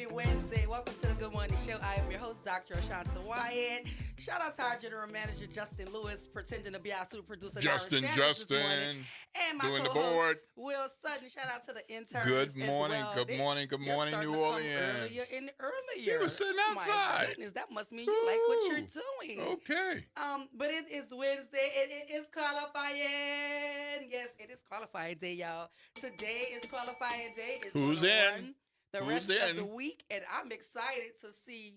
Happy Wednesday. Welcome to the Good Morning Show. I am your host, Dr. Ashanta Wyatt. Shout out to our general manager, Justin Lewis, pretending to be our super producer, Justin, this morning. And my doing the co-host, board. Will Sutton. Shout out to the interns Good morning, as well. good morning, good You're morning, starting New to come Orleans. Earlier. You were sitting Oh, my outside. goodness, that must mean you like what you're doing. Okay. But it is Wednesday and it is qualifying. Yes, it is qualifying day, y'all. Today is qualifying day. It's Who's gonna in? run the Who's rest of in? the week, and I'm excited to see.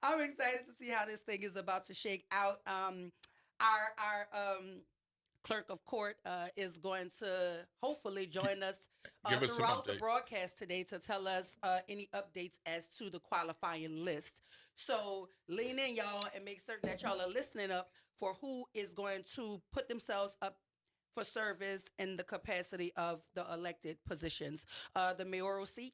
I'm excited to see how this thing is about to shake out. Our clerk of court is going to hopefully join us Give us some throughout the update. broadcast today to tell us any updates as to the qualifying list. So lean in, y'all, and make certain that y'all are listening up for who is going to put themselves up for service in the capacity of the elected positions. The mayoral seat,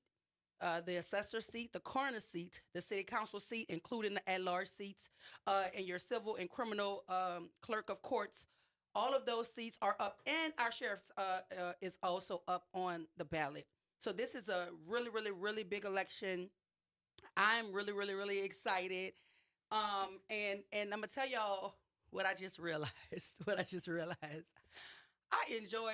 the assessor seat, the coroner seat, the city council seat, including the at-large seats, and your civil and criminal clerk of courts. All of those seats are up, and our sheriff is also up on the ballot. So this is a really, really, really big election. I'm really, really, really excited. And I'm gonna tell y'all what I just realized. I enjoy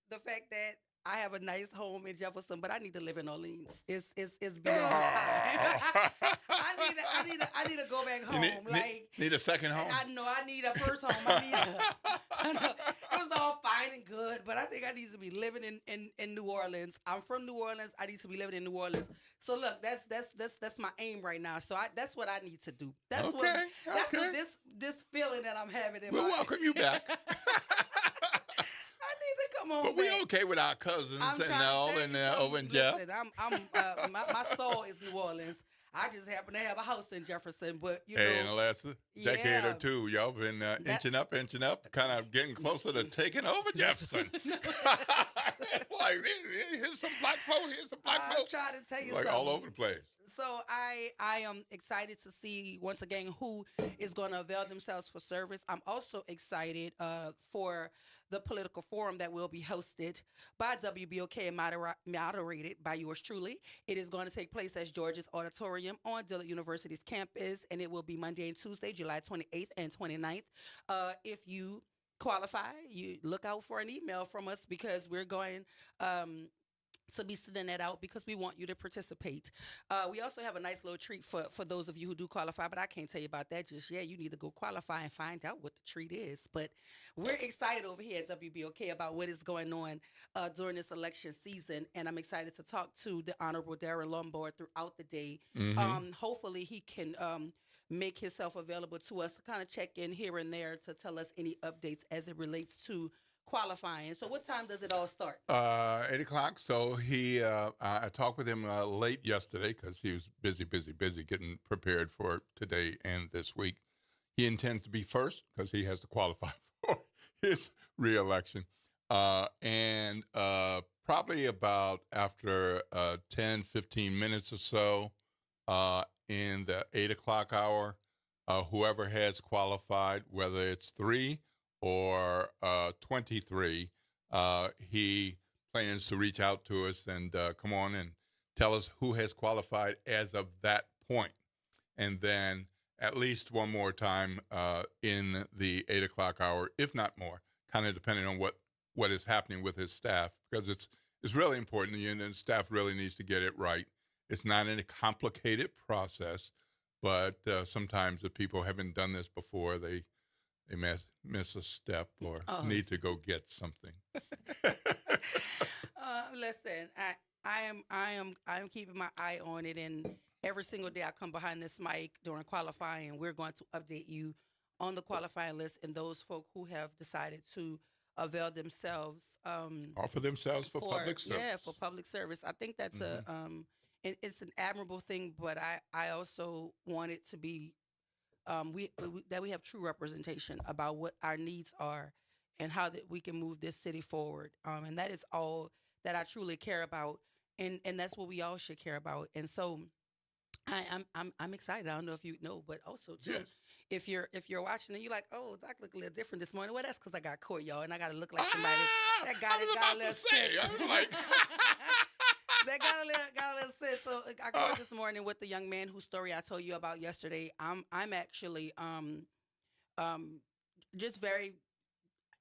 the fact that I have a nice home in Jefferson, but I need to live in Orleans. It's beyond time. I need to go back home. Need a second home? I know I need a first home. I know, it was all fine and good, but I think I need to be living in New Orleans. I'm from New Orleans. I need to be living in New Orleans. So look, that's my aim right now. So that's what I need to do. That's what this feeling that I'm having in We'll welcome you back. I need to come on But back. we okay with our cousins I'm and trying to all tell and you over in something. Jeff. Listen, my soul is New Orleans. I just happen to have a house in Jefferson, but you Hey, in know, the last decade yeah. or two, y'all been inching up, kind of getting closer to taking over Jefferson. Like, here's some black folk, I'm trying to tell you like something. all over the place. So I am excited to see once again who is going to avail themselves for service. I'm also excited for the political forum that will be hosted by WBOK and moderated by yours truly. It is going to take place at George's Auditorium on Dillard University's campus, and it will be Monday and Tuesday, July 28th and 29th. If you qualify, you look out for an email from us because we're going to be sending that out because we want you to participate. We also have a nice little treat for those of you who do qualify, but I can't tell you about that just yet. You need to go qualify and find out what the treat is. But we're excited over here at WBOK about what is going on during this election season, and I'm excited to talk to the Honorable Darren Lombard throughout the day. Hopefully he can make himself available to us to kind of check in here and there to tell us any updates as it relates to qualifying. So what time does it all start? 8 o'clock. So I talked with him late yesterday because he was busy getting prepared for today and this week. He intends to be first because he has to qualify for his reelection. And probably about after 10, 15 minutes or so in the 8 o'clock hour, whoever has qualified, whether it's 3 or 23, he plans to reach out to us and come on and tell us who has qualified as of that point. And then at least one more time in the 8 o'clock hour, if not more, kind of depending on what is happening with his staff, because it's really important. The staff really needs to get it right. It's not a complicated process, but sometimes if people haven't done this before, they miss a step or need to go get something. Listen, I am keeping my eye on it, and every single day I come behind this mic during qualifying, we're going to update you on the qualifying list and those folk who have decided to avail themselves, Offer themselves for public service. Yeah, for public service. I think that's it's an admirable thing, but I also want it to be that we have true representation about what our needs are and how that we can move this city forward. And that is all that I truly care about, and that's what we all should care about. And so I'm excited. I don't know if you know, but also too, Yes. if you're watching and you're like, oh, Doc look a little different this morning. Well, that's because I got caught, y'all, and I got to look like somebody that got I was it. about to say, I was like, That got a little sense. So I grew up this morning with the young man whose story I told you about yesterday. I'm actually um just very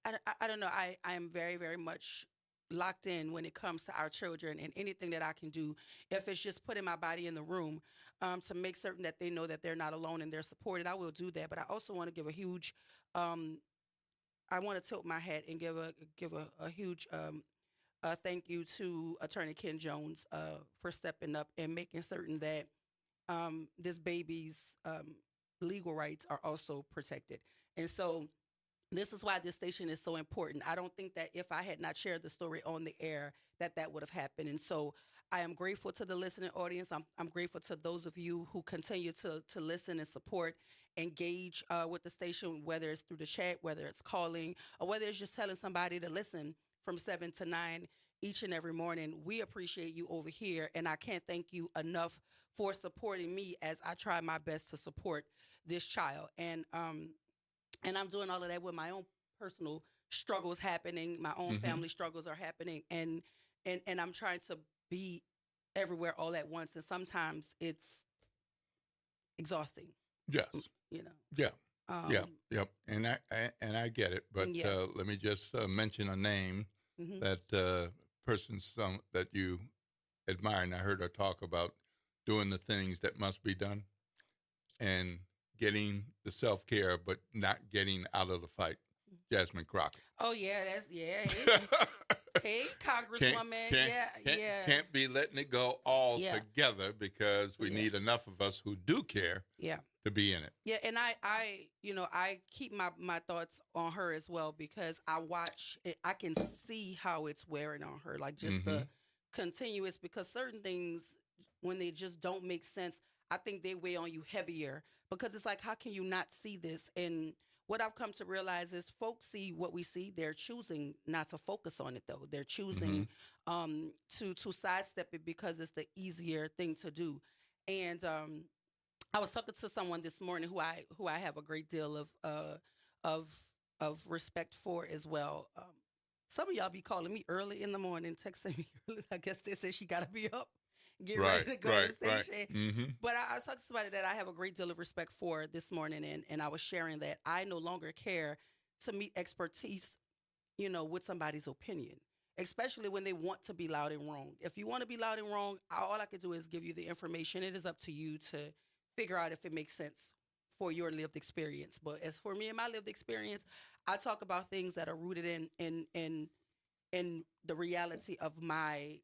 I don't know. I am very, very much locked in when it comes to our children and anything that I can do. If it's just putting my body in the room to make certain that they know that they're not alone and they're supported, I will do that. But I also want to give a huge, I want to tilt my hat and give a huge thank you to Attorney Ken Jones for stepping up and making certain that this baby's legal rights are also protected. And so this is why this station is so important. I don't think that if I had not shared the story on the air, that would have happened. And so I am grateful to the listening audience. I'm grateful to those of you who continue to listen and support, engage with the station, whether it's through the chat, whether it's calling, or whether it's just telling somebody to listen from 7 to 9 each and every morning. We appreciate you over here, and I can't thank you enough for supporting me as I try my best to support this child. And I'm doing all of that with my own personal struggles happening, my own family struggles are happening, and I'm trying to be everywhere all at once, and sometimes it's exhausting. Yes. You know. Yeah. Yep. And I get it, but let me just mention a name that person that you admire, and I heard her talk about doing the things that must be done, and getting the self-care, but not getting out of the fight. Jasmine Crockett. Oh, yeah, Hey, Congresswoman. Can't be letting it go all together because we need enough of us who do care to be in it. Yeah, and I keep my thoughts on her as well because I watch it, I can see how it's wearing on her, like just the continuous, because certain things, when they just don't make sense, I think they weigh on you heavier because it's like, how can you not see this? And what I've come to realize is folks see what we see. They're choosing not to focus on it, though. They're choosing to sidestep it because it's the easier thing to do. And I was talking to someone this morning who I have a great deal of respect for as well. Some of y'all be calling me early in the morning, texting me early. I guess they say she got to be up. Get ready to go to the station. But I was talking to somebody that I have a great deal of respect for this morning, and I was sharing that I no longer care to meet expertise, with somebody's opinion, especially when they want to be loud and wrong. If you want to be loud and wrong, all I can do is give you the information. It is up to you to figure out if it makes sense for your lived experience. But as for me and my lived experience, I talk about things that are rooted in the reality of my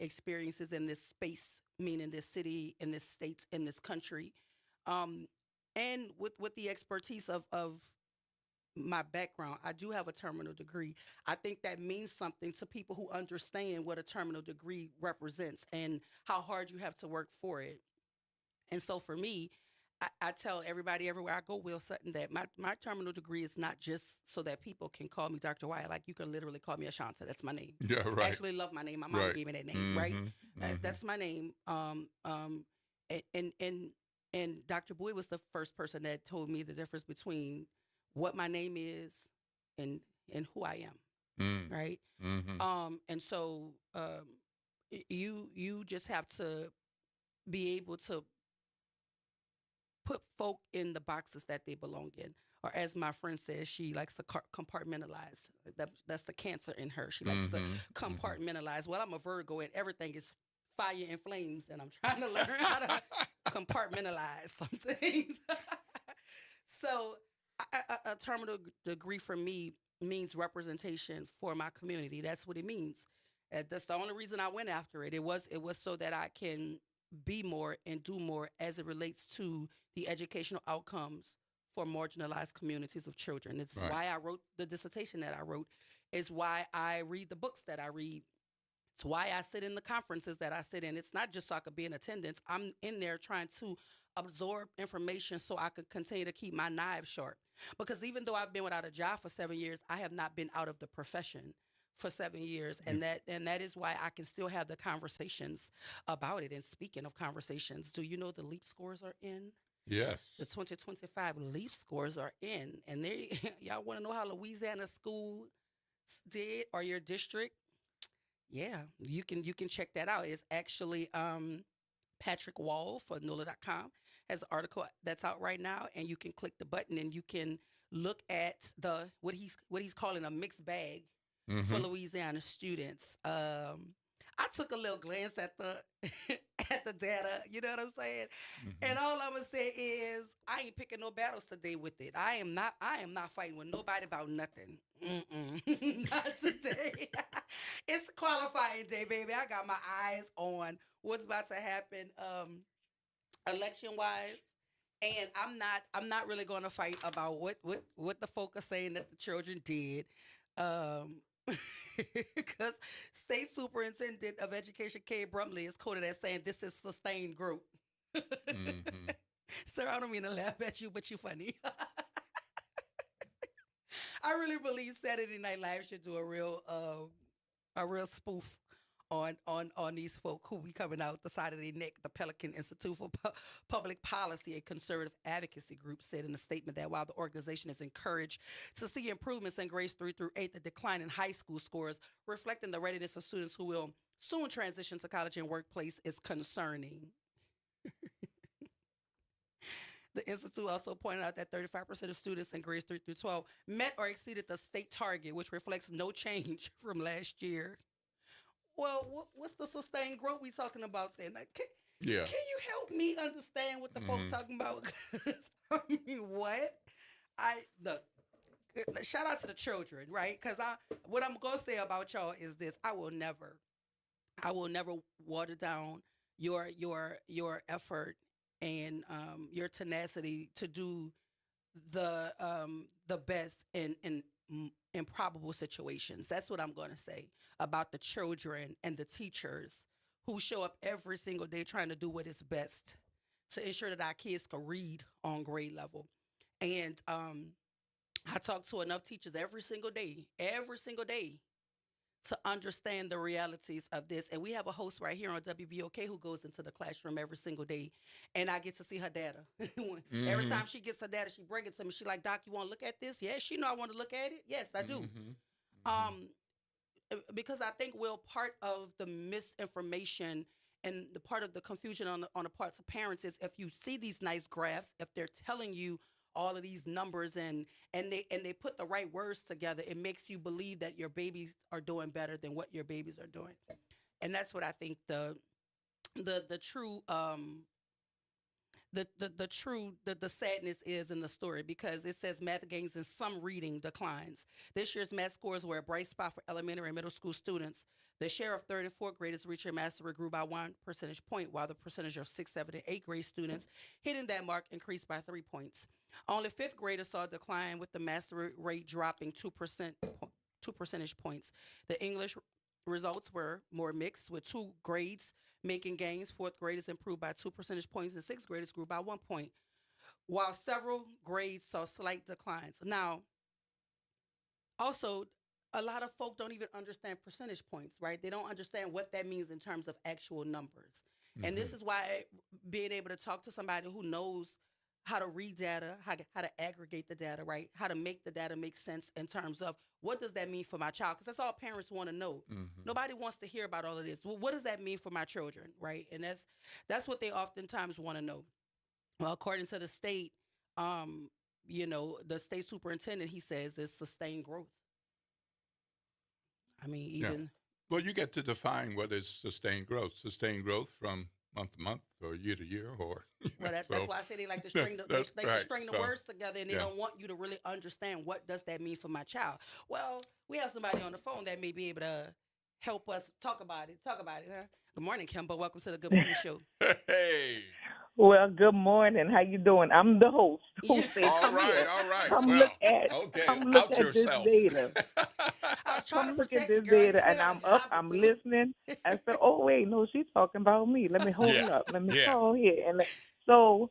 experiences in this space, meaning this city, in this state, in this country, and with the expertise of my background. I do have a terminal degree. I think that means something to people who understand what a terminal degree represents and how hard you have to work for it. And so for me, I tell everybody everywhere I go, Will Sutton, that my terminal degree is not just so that people can call me Dr. Wyatt. Like, you can literally call me Ashanta. That's my name. Yeah, right. I actually love my name. My mom gave me that name, right? That's my name. And Dr. Boyd was the first person that told me the difference between what my name is and who I am, right? And so you just have to be able to put folk in the boxes that they belong in. Or as my friend says, she likes to compartmentalize. That's the Cancer in her. She likes to compartmentalize. Well, I'm a Virgo and everything is fire and flames, and I'm trying to learn how to compartmentalize some things. So a terminal degree for me means representation for my community. That's what it means. That's the only reason I went after it. It was so that I can be more and do more as it relates to the educational outcomes for marginalized communities of children. It's why I wrote the dissertation that I wrote. It's why I read the books that I read. It's why I sit in the conferences that I sit in. It's not just so I could be in attendance. I'm in there trying to absorb information so I could continue to keep my knives sharp. Because even though I've been without a job for 7 years, I have not been out of the profession for 7 years. And that is why I can still have the conversations about it. And speaking of conversations, do you know the LEAP scores are in? Yes. The 2025 LEAP scores are in. And y'all want to know how Louisiana school did, or your district? Yeah, you can check that out. It's actually Patrick Wall for NOLA.com has an article that's out right now, and you can click the button and you can look at the what he's calling a mixed bag for Hmm. Louisiana students. I took a little glance at the at the data. You know what I'm saying? Hmm. And all I'm gonna say is I ain't picking no battles today with it. I am not. I am not fighting with nobody about nothing. Mm-mm. Not today. It's qualifying day, baby. I got my eyes on what's about to happen, election wise. And I'm not really going to fight about what the folk are saying that the children did. Um, because State Superintendent of Education Kay Brumley is quoted as saying this is sustained growth. Hmm. Sir, I don't mean to laugh at you, but you're funny. I really believe Saturday Night Live should do a real spoof on these folk who be coming out the side of their neck. The Pelican Institute for Public Policy, a conservative advocacy group, said in a statement that while the organization is encouraged to see improvements in grades 3 through 8, the decline in high school scores, reflecting the readiness of students who will soon transition to college and workplace, is concerning. The institute also pointed out that 35% of students in grades 3 through 12 met or exceeded the state target, which reflects no change from last year. Well, what's the sustained growth we talking about then? Like, Yeah. can you help me understand what the folk Hmm. talking about? 'Cause, I mean, what? I look. Shout out to the children, right? Because what I'm gonna say about y'all is this: I will never water down your effort and your tenacity to do the best in improbable situations. That's what I'm going to say about the children and the teachers who show up every single day trying to do what is best to ensure that our kids can read on grade level. And I talk to enough teachers every single day to understand the realities of this. And we have a host right here on WBOK who goes into the classroom every single day, and I get to see her data. Every Hmm. time she gets her data, she bring it to me. She like, Doc, you want to look at this? Yes, she know I want to look at it. Yes, I do. Hmm. Hmm. Um, because I think, Will, part of the misinformation and the part of the confusion on the parts of parents is if you see these nice graphs, if they're telling you all of these numbers and they put the right words together, it makes you believe that your babies are doing better than what your babies are doing. And that's what I think the true the sadness is in the story, because it says math gains and some reading declines. This year's math scores were a bright spot for elementary and middle school students. The share of third and fourth graders reaching mastery grew by 1 percentage point, while the percentage of sixth, seventh, and eighth grade students hitting that mark increased by 3 points. Only fifth graders saw a decline, with the mastery rate dropping 2 percentage points. The English results were more mixed, with two grades making gains. Fourth graders improved by 2 percentage points, and sixth graders grew by 1 point, while several grades saw slight declines. Now, also, a lot of folk don't even understand percentage points, right? They don't understand what that means in terms of actual numbers. And Hmm. this is why being able to talk to somebody who knows how to read data, how to aggregate the data, right? How to make the data make sense in terms of what does that mean for my child? Because that's all parents want to know. Hmm. Nobody wants to hear about all of this. Well, what does that mean for my children, right? And that's what they oftentimes want to know. Well, according to the state, um, the state superintendent, he says is sustained growth. I mean, Yeah. even Well, you get to define what is sustained growth. Sustained growth from month to month or year to year, or well, that's so why I say they like to string the they that's like to right. string the So words together, and they yeah. don't want you to really understand what does that mean for my child. Well, we have somebody on the phone that may be able to help us talk about it. Talk about it, huh? Good morning, Kimber. Welcome to the Good Morning Show. Hey. Well, good morning. How you doing? I'm the host who Yeah, said, All "Come right. here, All right. come look Well, at, okay. come look Out at this yourself. data. I was trying to Come look at protect you, this girl. You data." still And got a I'm up. job to I'm do. listening. I said, "Oh wait, no, she's talking about me. Let me Yeah. hold up. Let me Yeah. call here." And so,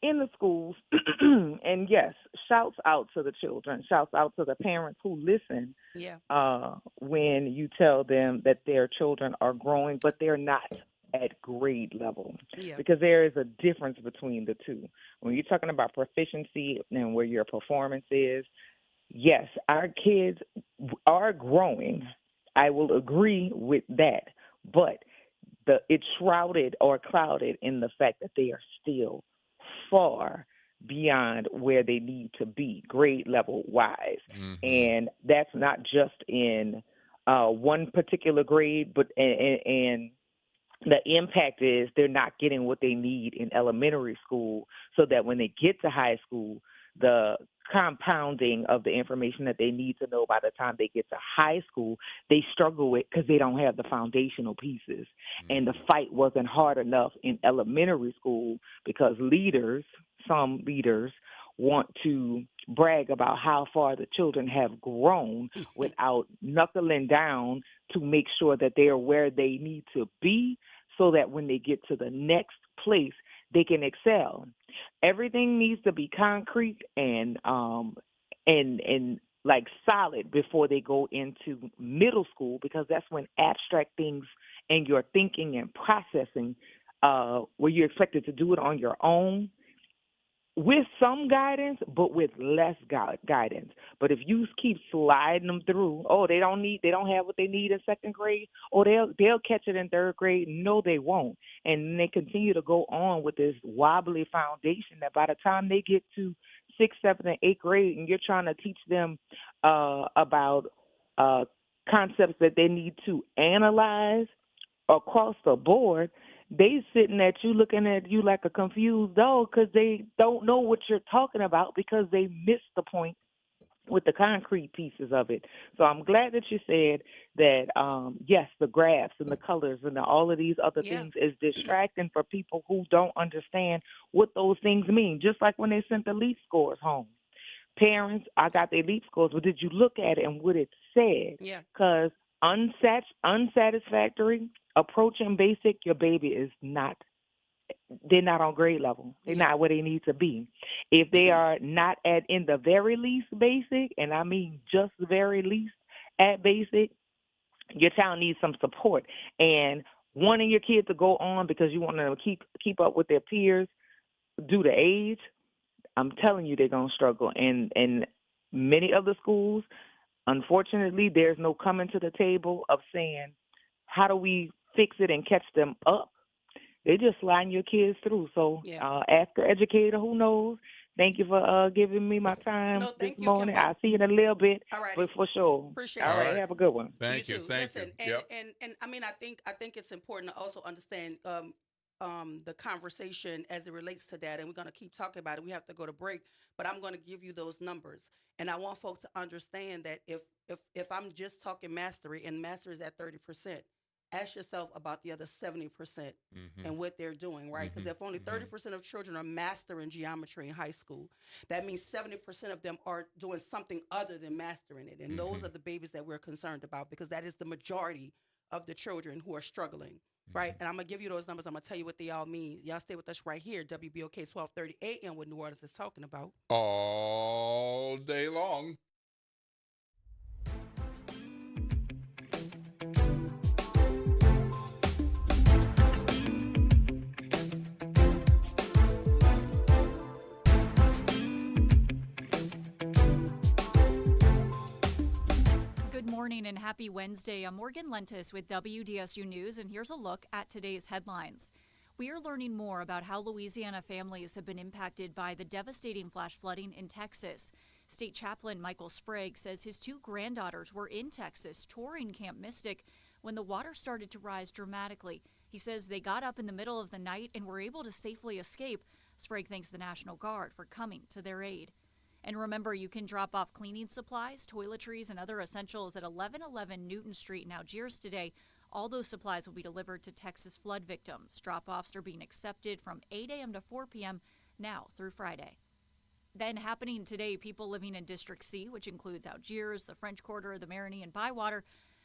in the schools, and yes, shouts out to the children. Shouts out to the parents who listen Yeah, when you tell them that their children are growing, but they're not at grade level, yeah, because there is a difference between the two. When you're talking about proficiency and where your performance is, yes, our kids are growing. I will agree with that, but it's shrouded or clouded in the fact that they are still far beyond where they need to be grade level wise. Mm-hmm. And that's not just in one particular grade, but and the impact is they're not getting what they need in elementary school, so that when they get to high school, the compounding of the information that they need to know by the time they get to high school, they struggle with because they don't have the foundational pieces. And the fight wasn't hard enough in elementary school because some leaders, want to brag about how far the children have grown without knuckling down to make sure that they are where they need to be, so that when they get to the next place, they can excel. Everything needs to be concrete and like solid before they go into middle school, because that's when abstract things and your thinking and processing, where you're expected to do it on your own, with some guidance, but with less guidance. But if you keep sliding them through, they don't have what they need in second grade, or they'll catch it in third grade. No, they won't. And they continue to go on with this wobbly foundation that by the time they get to sixth, seventh, and eighth grade, and you're trying to teach them about concepts that they need to analyze across the board, they sitting at you looking at you like a confused dog because they don't know what you're talking about, because they missed the point with the concrete pieces of it. So I'm glad that you said that, yes, the graphs and the colors and all of these other things is distracting for people who don't understand what those things mean. Just like when they sent the elite scores home. Parents, I got the elite scores, but did you look at it and what it said? Yeah. Because unsatisfactory, approaching basic, your baby is not, they're not on grade level. They're not where they need to be. If they are not in the very least basic, and I mean just the very least at basic, your child needs some support. And wanting your kid to go on because you want them to keep up with their peers due to age, I'm telling you they're going to struggle. And many other schools, unfortunately, there's no coming to the table of saying, how do we fix it and catch them up? They just sliding your kids through. So ask the educator who knows. Thank you for giving me my time this morning. I'll see you in a little bit, but for sure. Appreciate All right, have a good one. Thank you. Listen, you. And I mean, I think it's important to also understand the conversation as it relates to that, and we're going to keep talking about it. We have to go to break, but I'm going to give you those numbers, and I want folks to understand that if I'm just talking mastery, and mastery is at 30%. Ask yourself about the other 70% and what they're doing, right? Because if only 30% of children are mastering geometry in high school, that means 70% of them are doing something other than mastering it. And those are the babies that we're concerned about, because that is the majority of the children who are struggling, right? And I'm going to give you those numbers. I'm going to tell you what they all mean. Y'all stay with us right here, WBOK 1230 AM, what New Orleans is talking about. All day long. Good morning and happy Wednesday. I'm Morgan Lentis with WDSU News, and here's a look at today's headlines. We are learning more about how Louisiana families have been impacted by the devastating flash flooding in Texas. State Chaplain Michael Sprague says his two granddaughters were in Texas touring Camp Mystic when the water started to rise dramatically. He says they got up in the middle of the night and were able to safely escape. Sprague thanks the National Guard for coming to their aid. And remember, you can drop off cleaning supplies, toiletries, and other essentials at 1111 Newton Street in Algiers today. All those supplies will be delivered to Texas flood victims. Drop-offs are being accepted from 8 a.m. to 4 p.m. now through Friday. Then happening today, people living in District C, which includes Algiers, the French Quarter, the Marigny, and Bywater,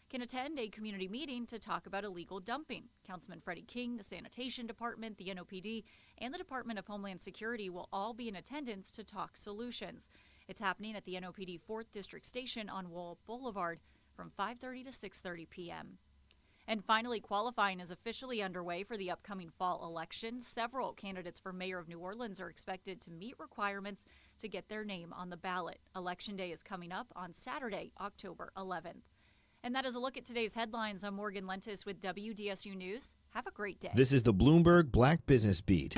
can attend a community meeting to talk about illegal dumping. Councilman Freddie King, the Sanitation Department, the NOPD, and the Department of Homeland Security will all be in attendance to talk solutions. It's happening at the NOPD 4th District Station on Wall Boulevard from 5:30 to 6:30 p.m. And finally, qualifying is officially underway for the upcoming fall election. Several candidates for mayor of New Orleans are expected to meet requirements to get their name on the ballot. Election Day is coming up on Saturday, October 11th. And that is a look at today's headlines. I'm Morgan Lentis with WDSU News. Have a great day. This is the Bloomberg Black Business Beat.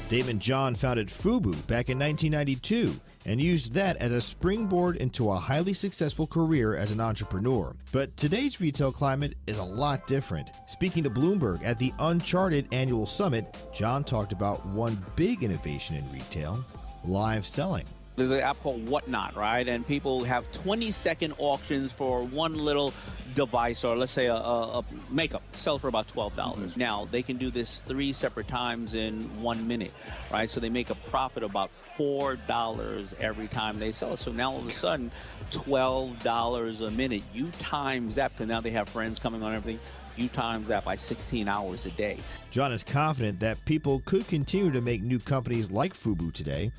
Damon John founded FUBU back in 1992 and used that as a springboard into a highly successful career as an entrepreneur. But today's retail climate is a lot different. Speaking to Bloomberg at the Uncharted Annual Summit, John talked about one big innovation in retail: live selling. There's an app called Whatnot, right? And people have 20-second auctions for one little device, or let's say a makeup, sells for about $12. Now, they can do this 3 separate times in 1 minute, right? So they make a profit about $4 every time they sell it. So now all of a sudden, $12 a minute. You times that, because now they have friends coming on everything. You times that by 16 hours a day. John is confident that people could continue to make new companies like FUBU today,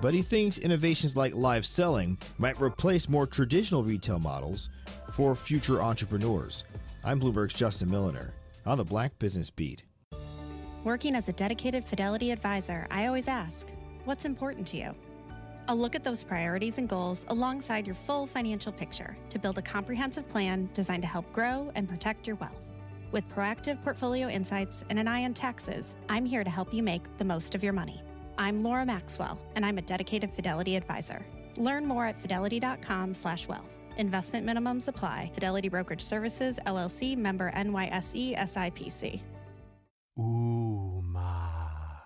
but he thinks innovations like live selling might replace more traditional retail models for future entrepreneurs. I'm Bloomberg's Justin Milliner on the Black Business Beat. Working as a dedicated Fidelity advisor, I always ask, what's important to you? I'll look at those priorities and goals alongside your full financial picture to build a comprehensive plan designed to help grow and protect your wealth. With proactive portfolio insights and an eye on taxes, I'm here to help you make the most of your money. I'm Laura Maxwell, and I'm a dedicated Fidelity advisor. Learn more at fidelity.com/wealth. Investment minimums apply. Fidelity Brokerage Services, LLC, member NYSE, SIPC.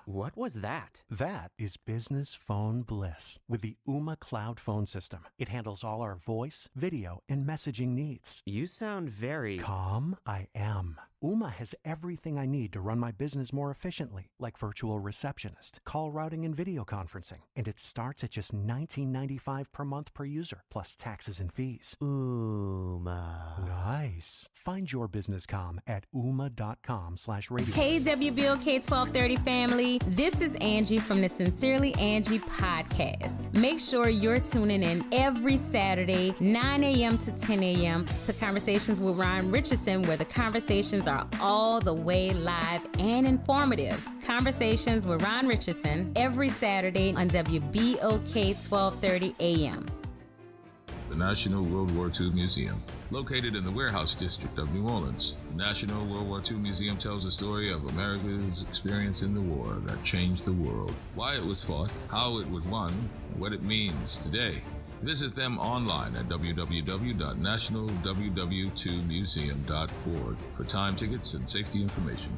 What was that? That is business phone bliss with the Ooma Cloud Phone System. It handles all our voice, video, and messaging needs. You sound very calm. I am. Ooma has everything I need to run my business more efficiently, like virtual receptionist, call routing, and video conferencing. And it starts at just $19.95 per month per user, plus taxes and fees. Ooma. Nice. Find your business comm at ooma.com/radio. Hey, WBOK 1230 family. This is Angie from the Sincerely Angie podcast. Make sure you're tuning in every Saturday, 9 a.m. to 10 a.m. to Conversations with Ron Richardson, where the conversations are all the way live and informative. Conversations with Ron Richardson every Saturday on WBOK 1230 AM. The National World War II Museum, located in the Warehouse District of New Orleans. The National World War II Museum tells the story of America's experience in the war that changed the world, why it was fought, how it was won, and what it means today. Visit them online at www.nationalww2museum.org for time tickets and safety information.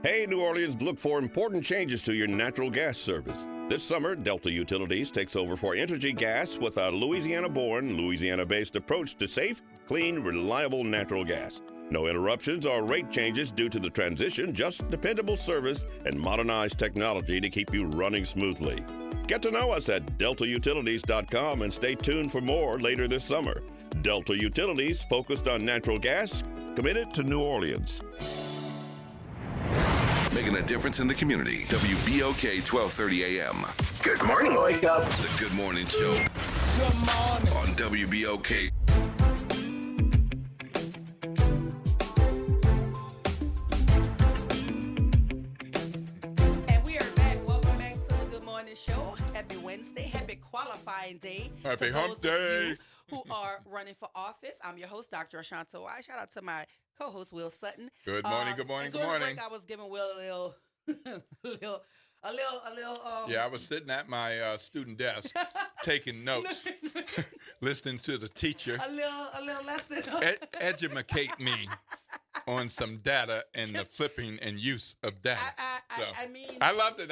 Hey, New Orleans, look for important changes to your natural gas service. This summer, Delta Utilities takes over for Entergy Gas with a Louisiana-born, Louisiana-based approach to safe, clean, reliable natural gas. No interruptions or rate changes due to the transition, just dependable service and modernized technology to keep you running smoothly. Get to know us at deltautilities.com and stay tuned for more later this summer. Delta Utilities, focused on natural gas, committed to New Orleans. Making a difference in the community. WBOK 1230 AM. Good morning, wake up. The Good Morning Show. Good morning. On WBOK. And we are back. Welcome back to the Good Morning Show. Happy Wednesday. Happy qualifying day. Happy hump day. Who are running for office. I'm your host, Dr. Ashanta White. Shout out to my co-host, Will Sutton. Good morning, good morning, good morning. I was giving Will a little yeah, I was sitting at my student desk taking notes, listening to the teacher a little lesson. Educate me on some data and the flipping and use of data. I mean, I loved it.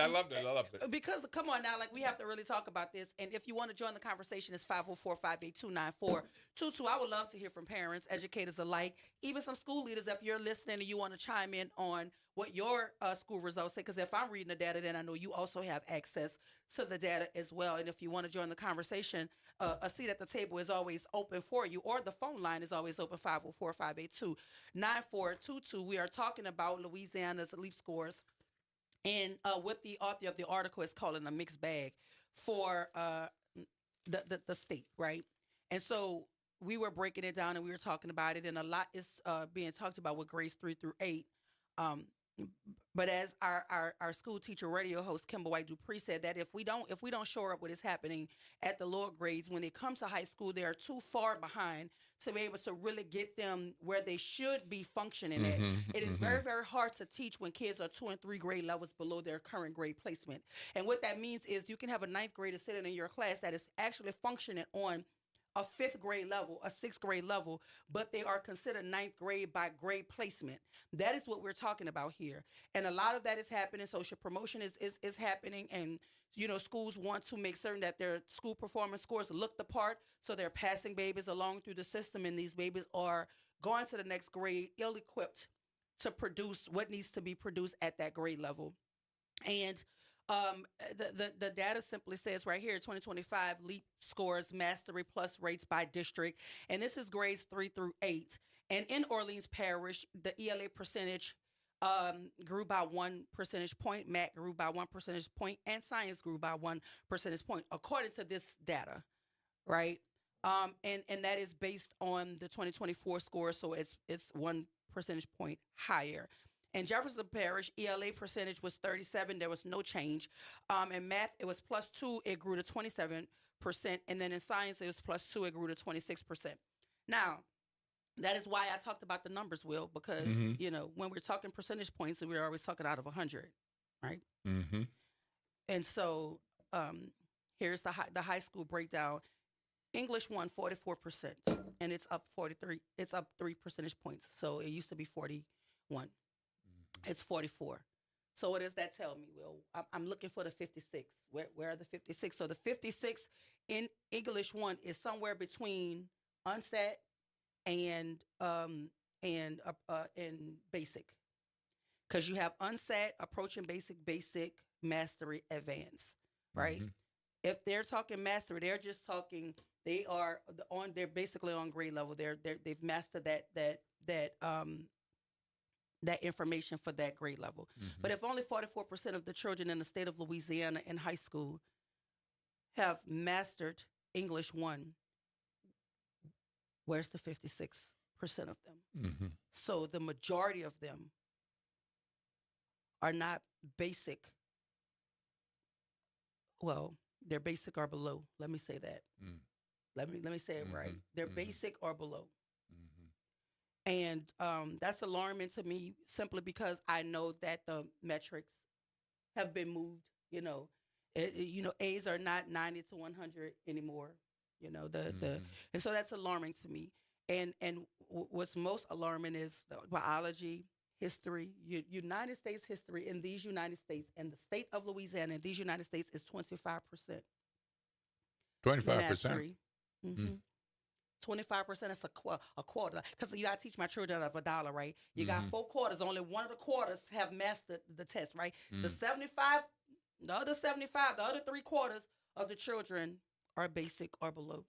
Because come on now, like we have to really talk about this. And if you want to join the conversation, it's 504-582-9422. I would love to hear from parents, educators alike, even some school leaders. If you're listening and you want to chime in on what your school results say, because if I'm reading the data, then I know you also have access to the data as well. And if you want to join the conversation, a seat at the table is always open for you, or the phone line is always open, 504-582-9422. We are talking about Louisiana's LEAP scores, and what the author of the article is calling a mixed bag for the state, right? And so we were breaking it down and we were talking about it, and a lot is being talked about with grades 3 through 8. But as our school teacher radio host Kimber White Dupree said, that if we don't shore up what is happening at the lower grades, when it comes to high school, they are too far behind to be able to really get them where they should be functioning at. It is very, very hard to teach when kids are 2 and 3 grade levels below their current grade placement. And what that means is you can have a 9th grader sitting in your class that is actually functioning on a 5th grade level, a 6th grade level, but they are considered 9th grade by grade placement. That is what we're talking about here. And a lot of that is happening. Social promotion is happening. And, schools want to make certain that their school performance scores look the part. So they're passing babies along through the system. And these babies are going to the next grade ill-equipped to produce what needs to be produced at that grade level. And the data simply says right here, 2025 LEAP scores mastery plus rates by district, and this is grades 3 through 8. And in Orleans Parish, the ELA percentage grew by 1 percentage point, math grew by 1 percentage point, and science grew by 1 percentage point, according to this data, right? And that is based on the 2024 score, so it's 1 percentage point higher. In Jefferson Parish, ELA percentage was 37. There was no change. In math, it was +2. It grew to 27%. And then in science, it was +2. It grew to 26%. Now, that is why I talked about the numbers, Will, because, when we're talking percentage points, we're always talking out of 100, right? And so here's the high school breakdown. English 1, 44%, and it's up 43. It's up 3 percentage points. So it used to be 41. It's 44. So what does that tell me, Will? I'm looking for the 56. Where are the 56? So the 56 in English 1 is somewhere between unsat and basic, because you have unsat, approaching basic, mastery, advanced, right? If they're talking mastery, they're just talking. They're basically on grade level. They've mastered that information for that grade level. But if only 44% of the children in the state of Louisiana in high school have mastered English 1, where's the 56% of them? So the majority of them are not basic. Well, they're basic or below. Let me say that. Let me say it right. They're basic or below. And that's alarming to me, simply because I know that the metrics have been moved. A's are not 90 to 100 anymore. And so that's alarming to me. And what's most alarming is biology, history, United States history in these United States, and the state of Louisiana in these United States is 25%. 25%. 25%, that's a quarter. Because you got to teach my children of $1, right? You got 4 quarters. Only one of the quarters have mastered the test, right? The other 3 quarters of the children are basic or below.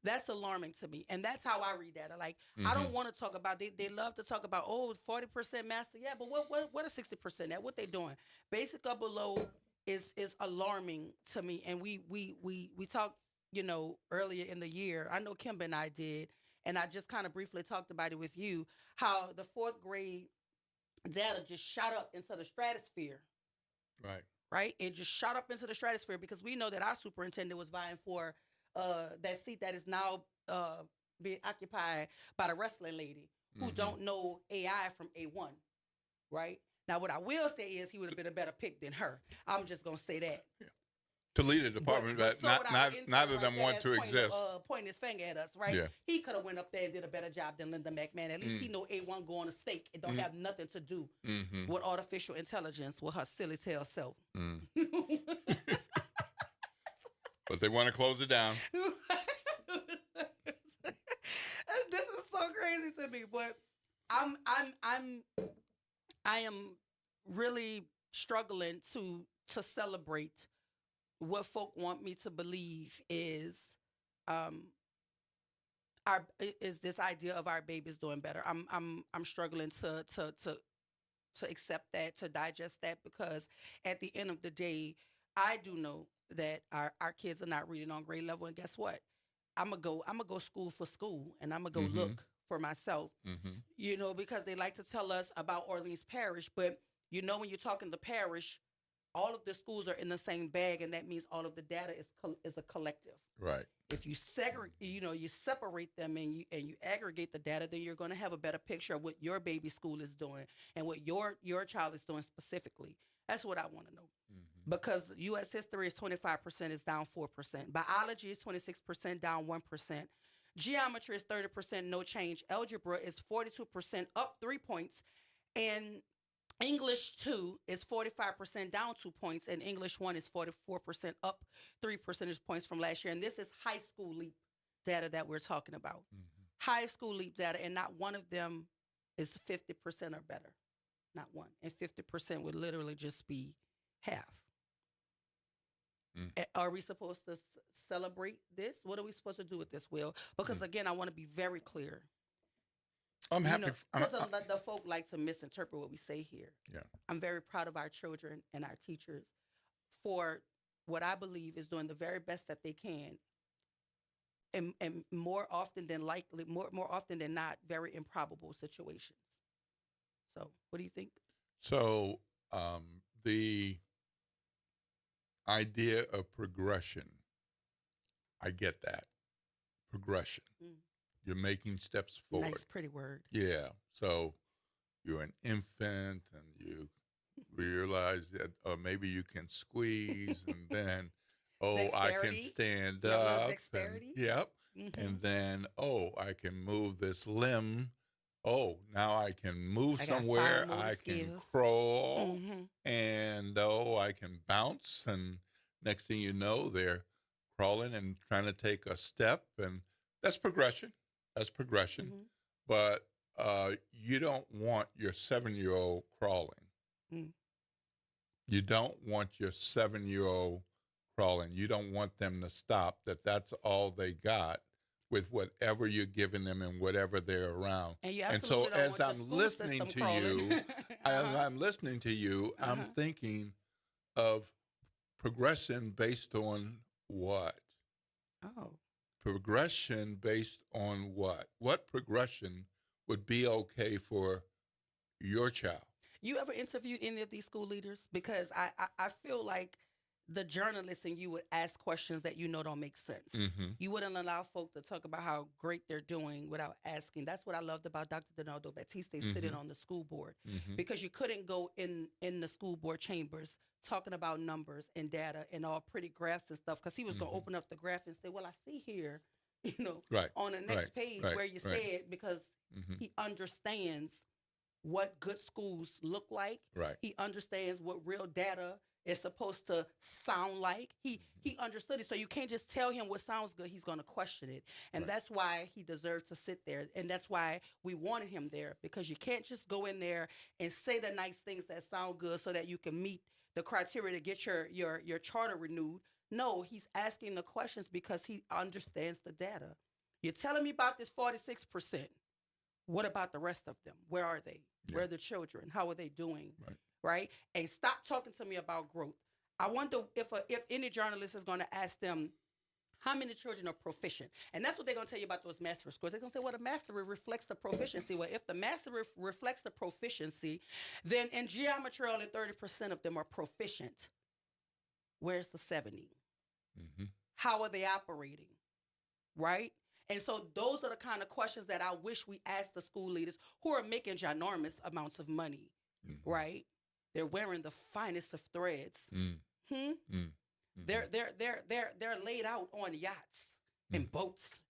That's alarming to me. And that's how I read that. I don't want to talk about, they love to talk about, 40% master. Yeah, but what is 60% at? What they doing? Basic or below is alarming to me. And we talked, earlier in the year. I know Kimber and I did, and I just kind of briefly talked about it with you, how the 4th grade data just shot up into the stratosphere. Right? It just shot up into the stratosphere because we know that our superintendent was vying for that seat that is now being occupied by the wrestling lady who don't know AI from A1, right? Now, what I will say is he would have been a better pick than her. I'm just going to say that. Yeah. To lead a department, but neither of them want to exist. Pointing his finger at us, right? Yeah. He could have went up there and did a better job than Linda McMahon. At least he know A1 go on a stake. It don't have nothing to do with artificial intelligence with her silly tail self. But they want to close it down. This is so crazy to me, but I am really struggling to celebrate what folk want me to believe is this idea of our babies doing better. I'm struggling to accept that, to digest that, because at the end of the day, I do know that our kids are not reading on grade level. And guess what? I'm gonna go school for school, and I'm gonna go look for myself, because they like to tell us about Orleans Parish. But, when you're talking the parish, all of the schools are in the same bag, and that means all of the data is a collective. Right. If you segregate, you separate them and you aggregate the data, then you're going to have a better picture of what your baby school is doing and what your child is doing specifically. That's what I want to know. Because U.S. history is 25%, is down 4%. Biology is 26%, down 1%. Geometry is 30%, no change. Algebra is 42%, up 3 points. And English 2 is 45%, down 2 points. And English 1 is 44%, up 3 percentage points from last year. And this is high school leap data that we're talking about. High school leap data, and not one of them is 50% or better. Not one. And 50% would literally just be half. Are we supposed to celebrate this? What are we supposed to do with this, Will? Because, again, I want to be very clear. I'm happy. Because the folk like to misinterpret what we say here. Yeah. I'm very proud of our children and our teachers for what I believe is doing the very best that they can. And more often than likely, more often than not, very improbable situations. So what do you think? So the idea of progression, I get that. Progression. You're making steps forward. Nice, pretty word. Yeah. So you're an infant and you realize that maybe you can squeeze and then, I can stand up. Dexterity. Yep. And then, I can move this limb. Now I can move somewhere. I can crawl. And, I can bounce. And next thing you know, they're crawling and trying to take a step. And that's progression. But you don't want your 7-year-old crawling. You don't want your 7-year-old crawling. You don't want them to stop, that's all they got with whatever you're giving them and whatever they're around. And so as I'm listening to you, I'm thinking of progression based on what? Progression based on what? What progression would be okay for your child? You ever interviewed any of these school leaders? Because I feel like the journalists in you would ask questions that don't make sense. You wouldn't allow folk to talk about how great they're doing without asking. That's what I loved about Dr. Donaldo Batiste sitting on the school board, because you couldn't go in the school board chambers talking about numbers and data and all pretty graphs and stuff, because he was going to open up the graph and say, well, I see here, on the next page where you said, because he understands what good schools look like. He understands what real data is supposed to sound like. He understood it. So you can't just tell him what sounds good. He's going to question it. And that's why he deserves to sit there. And that's why we wanted him there, because you can't just go in there and say the nice things that sound good so that you can meet the criteria to get your charter renewed. No, he's asking the questions because he understands the data. You're telling me about this 46%. What about the rest of them? Where are they? Where are the children? How are they doing? Right? And stop talking to me about growth. I wonder if any journalist is going to ask them, how many children are proficient? And that's what they're going to tell you about those mastery scores. They're going to say, well, the mastery reflects the proficiency. Well, if the mastery reflects the proficiency, then in geometry, only 30% of them are proficient. Where's the 70? How are they operating? Right? And so those are the kind of questions that I wish we asked the school leaders who are making ginormous amounts of money, right? They're wearing the finest of threads. They're laid out on yachts and boats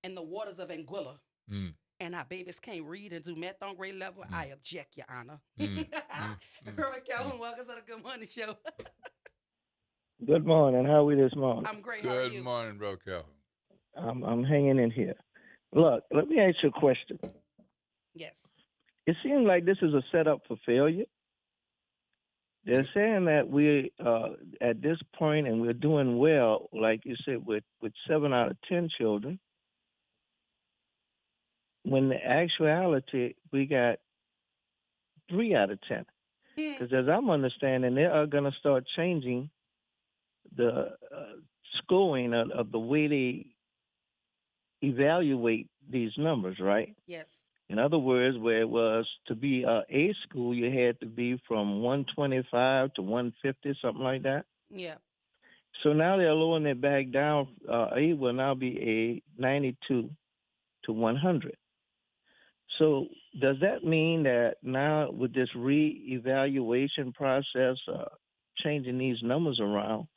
in the waters of Anguilla. And our babies can't read and do math on grade level. I object, Your Honor. Robert Calhoun, welcome to the Good Morning Show. Good morning. How are we this morning? I'm great. How are you? Good morning, bro, Calhoun. I'm hanging in here. Look, let me ask you a question. Yes. It seems like this is a setup for failure. They're saying that we at this point, and we're doing well, like you said, with 7 out of 10 children. When the actuality, we got 3 out of 10. Because as I'm understanding, they are going to start changing the scoring of the way they evaluate these numbers, right? Yes. In other words, where it was to be A school, you had to be from 125 to 150, something like that. Yeah. So now they're lowering it back down. A will now be a 92 to 100. So does that mean that now with this re-evaluation process, changing these numbers around,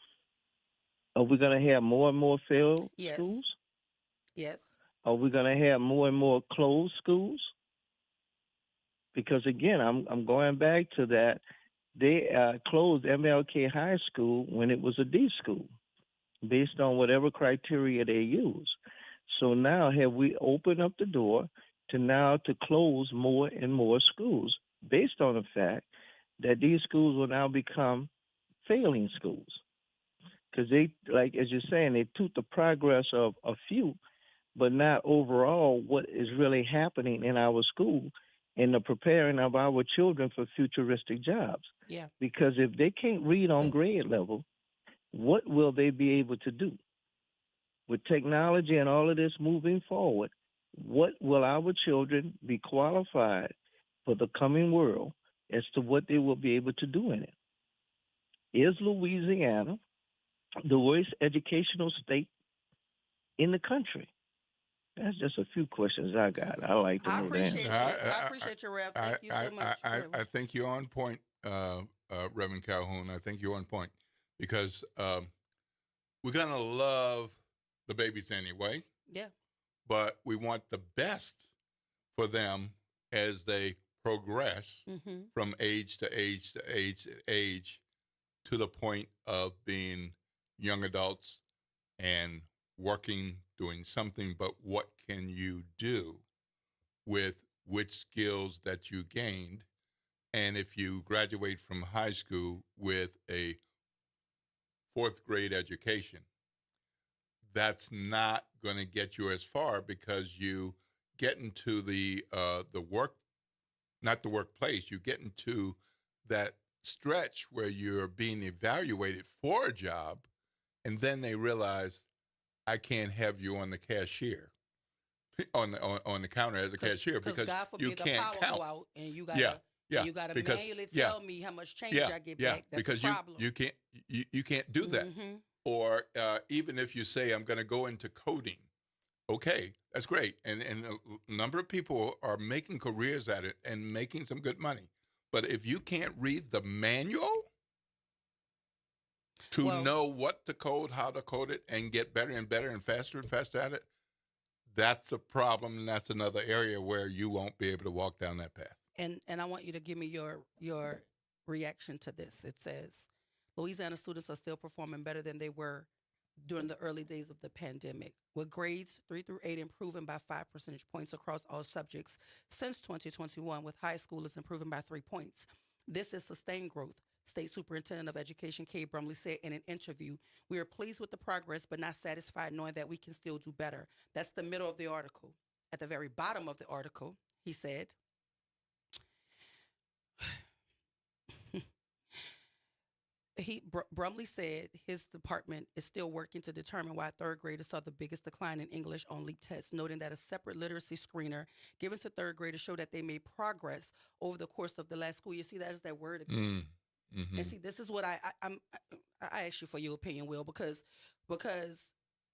are we going to have more and more failed schools? Yes. Are we going to have more and more closed schools? Because again, I'm going back to that. They closed MLK High School when it was a D school, based on whatever criteria they use. So now have we opened up the door to close more and more schools based on the fact that these schools will now become failing schools? Because they, like as you're saying, they took the progress of a few, but not overall what is really happening in our school and the preparing of our children for futuristic jobs. Yeah. Because if they can't read on grade level, what will they be able to do? With technology and all of this moving forward, what will our children be qualified for the coming world as to what they will be able to do in it? Is Louisiana the worst educational state in the country? That's just a few questions I got. I like to know that. I appreciate your Rev. Thank you so much. I think you're on point, Reverend Calhoun. I think you're on point because we're going to love the babies anyway. Yeah. But we want the best for them as they progress from age to age to age to age to the point of being young adults and working, doing something. But what can you do with which skills that you gained? And if you graduate from high school with a fourth grade education, that's not going to get you as far because you get into the work, not the workplace. You get into that stretch where you're being evaluated for a job, and then they realize I can't have you on the cashier, on the counter as a cashier because God forbid you can't the power count. Go out and you gotta manually tell me how much change I get back. That's because a problem. you can't do that. Or even if you say, I'm going to go into coding, okay, that's great. And a number of people are making careers at it and making some good money. But if you can't read the manual to know what to code, how to code it, and get better and better and faster at it, that's a problem. And that's another area where you won't be able to walk down that path. And I want you to give me your reaction to this. It says, Louisiana students are still performing better than they were during the early days of the pandemic, with grades 3 through 8 improving by 5 percentage points across all subjects since 2021, with high schoolers improving by 3 points. This is sustained growth, State Superintendent of Education Kay Brumley said in an interview. We are pleased with the progress, but not satisfied knowing that we can still do better. That's the middle of the article. At the very bottom of the article, he said, Brumley said his department is still working to determine why third graders saw the biggest decline in English on LEAP tests, noting that a separate literacy screener given to third graders showed that they made progress over the course of the last school year. See, that is that word again. And see, this is what I asked you for your opinion, Will, because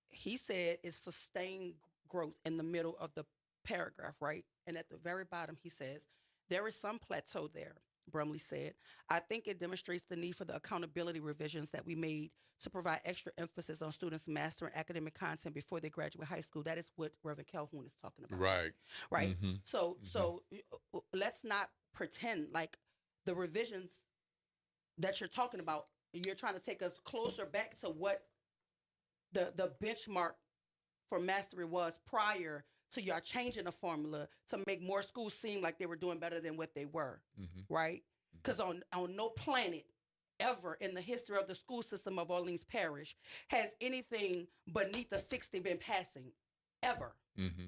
he said it's sustained growth in the middle of the paragraph, right? And at the very bottom, he says, there is some plateau there. Brumley said, I think it demonstrates the need for the accountability revisions that we made to provide extra emphasis on students mastering academic content before they graduate high school. That is what Reverend Calhoun is talking about. Right. So let's not pretend like the revisions that you're talking about, you're trying to take us closer back to what the benchmark for mastery was prior to y'all changing the formula to make more schools seem like they were doing better than what they were, right? Because on no planet ever in the history of the school system of Orleans Parish has anything beneath a 60 been passing, ever.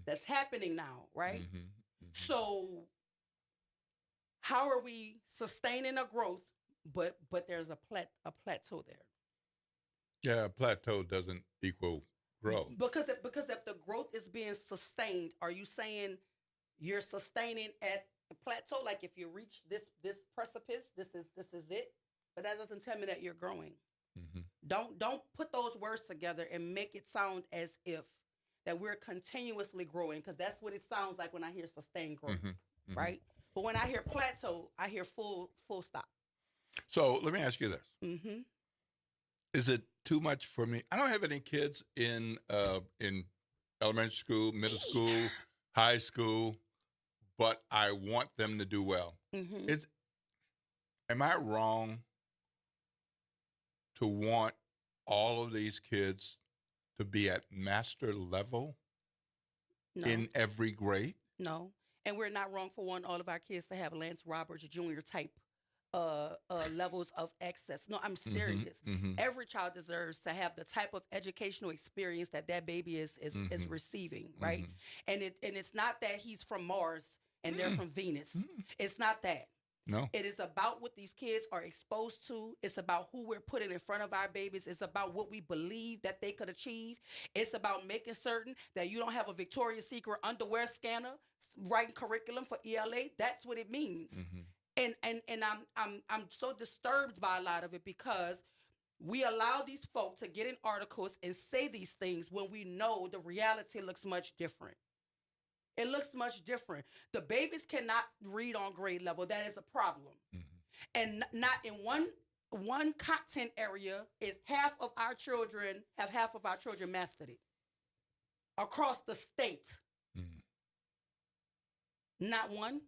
That's happening now, right? So how are we sustaining a growth, but there's a plateau there? Yeah, a plateau doesn't equal growth. Because if the growth is being sustained, are you saying you're sustaining at a plateau? Like if you reach this precipice, this is it. But that doesn't tell me that you're growing. Mm-hmm. Don't put those words together and make it sound as if that we're continuously growing, because that's what it sounds like when I hear sustained growth, Mm-hmm. right? But when I hear plateau, I hear full stop. So let me ask you this. Mm-hmm. Is it too much for me? I don't have any kids in elementary school, middle school, high school, but I want them to do well. Mm-hmm. Am I wrong to want all of these kids to be at master level in every grade? No. And we're not wrong for wanting all of our kids to have Lance Roberts Jr. type levels of access. No, I'm serious. Mm-hmm. Every child deserves to have the type of educational experience that baby is receiving, right? And it's not that he's from Mars and they're from Venus. It's not that. No. It is about what these kids are exposed to. It's about who we're putting in front of our babies. It's about what we believe that they could achieve. It's about making certain that you don't have a Victoria's Secret underwear scanner writing curriculum for ELA. That's what it means. And I'm so disturbed by a lot of it, because we allow these folk to get in articles and say these things when we know the reality looks much different. It looks much different. The babies cannot read on grade level. That is a problem. And not in one content area is half of our children mastered it across the state. Not one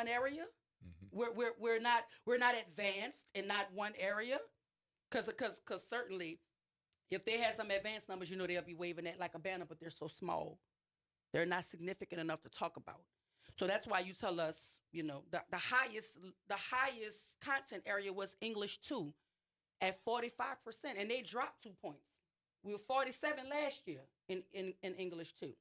area. We're not advanced in not one area, because certainly if they had some advanced numbers, they'll be waving that like a banner, but they're so small. They're not significant enough to talk about. So that's why you tell us, the highest content area was English 2 at 45%, and they dropped 2 points. We were 47 last year in English 2.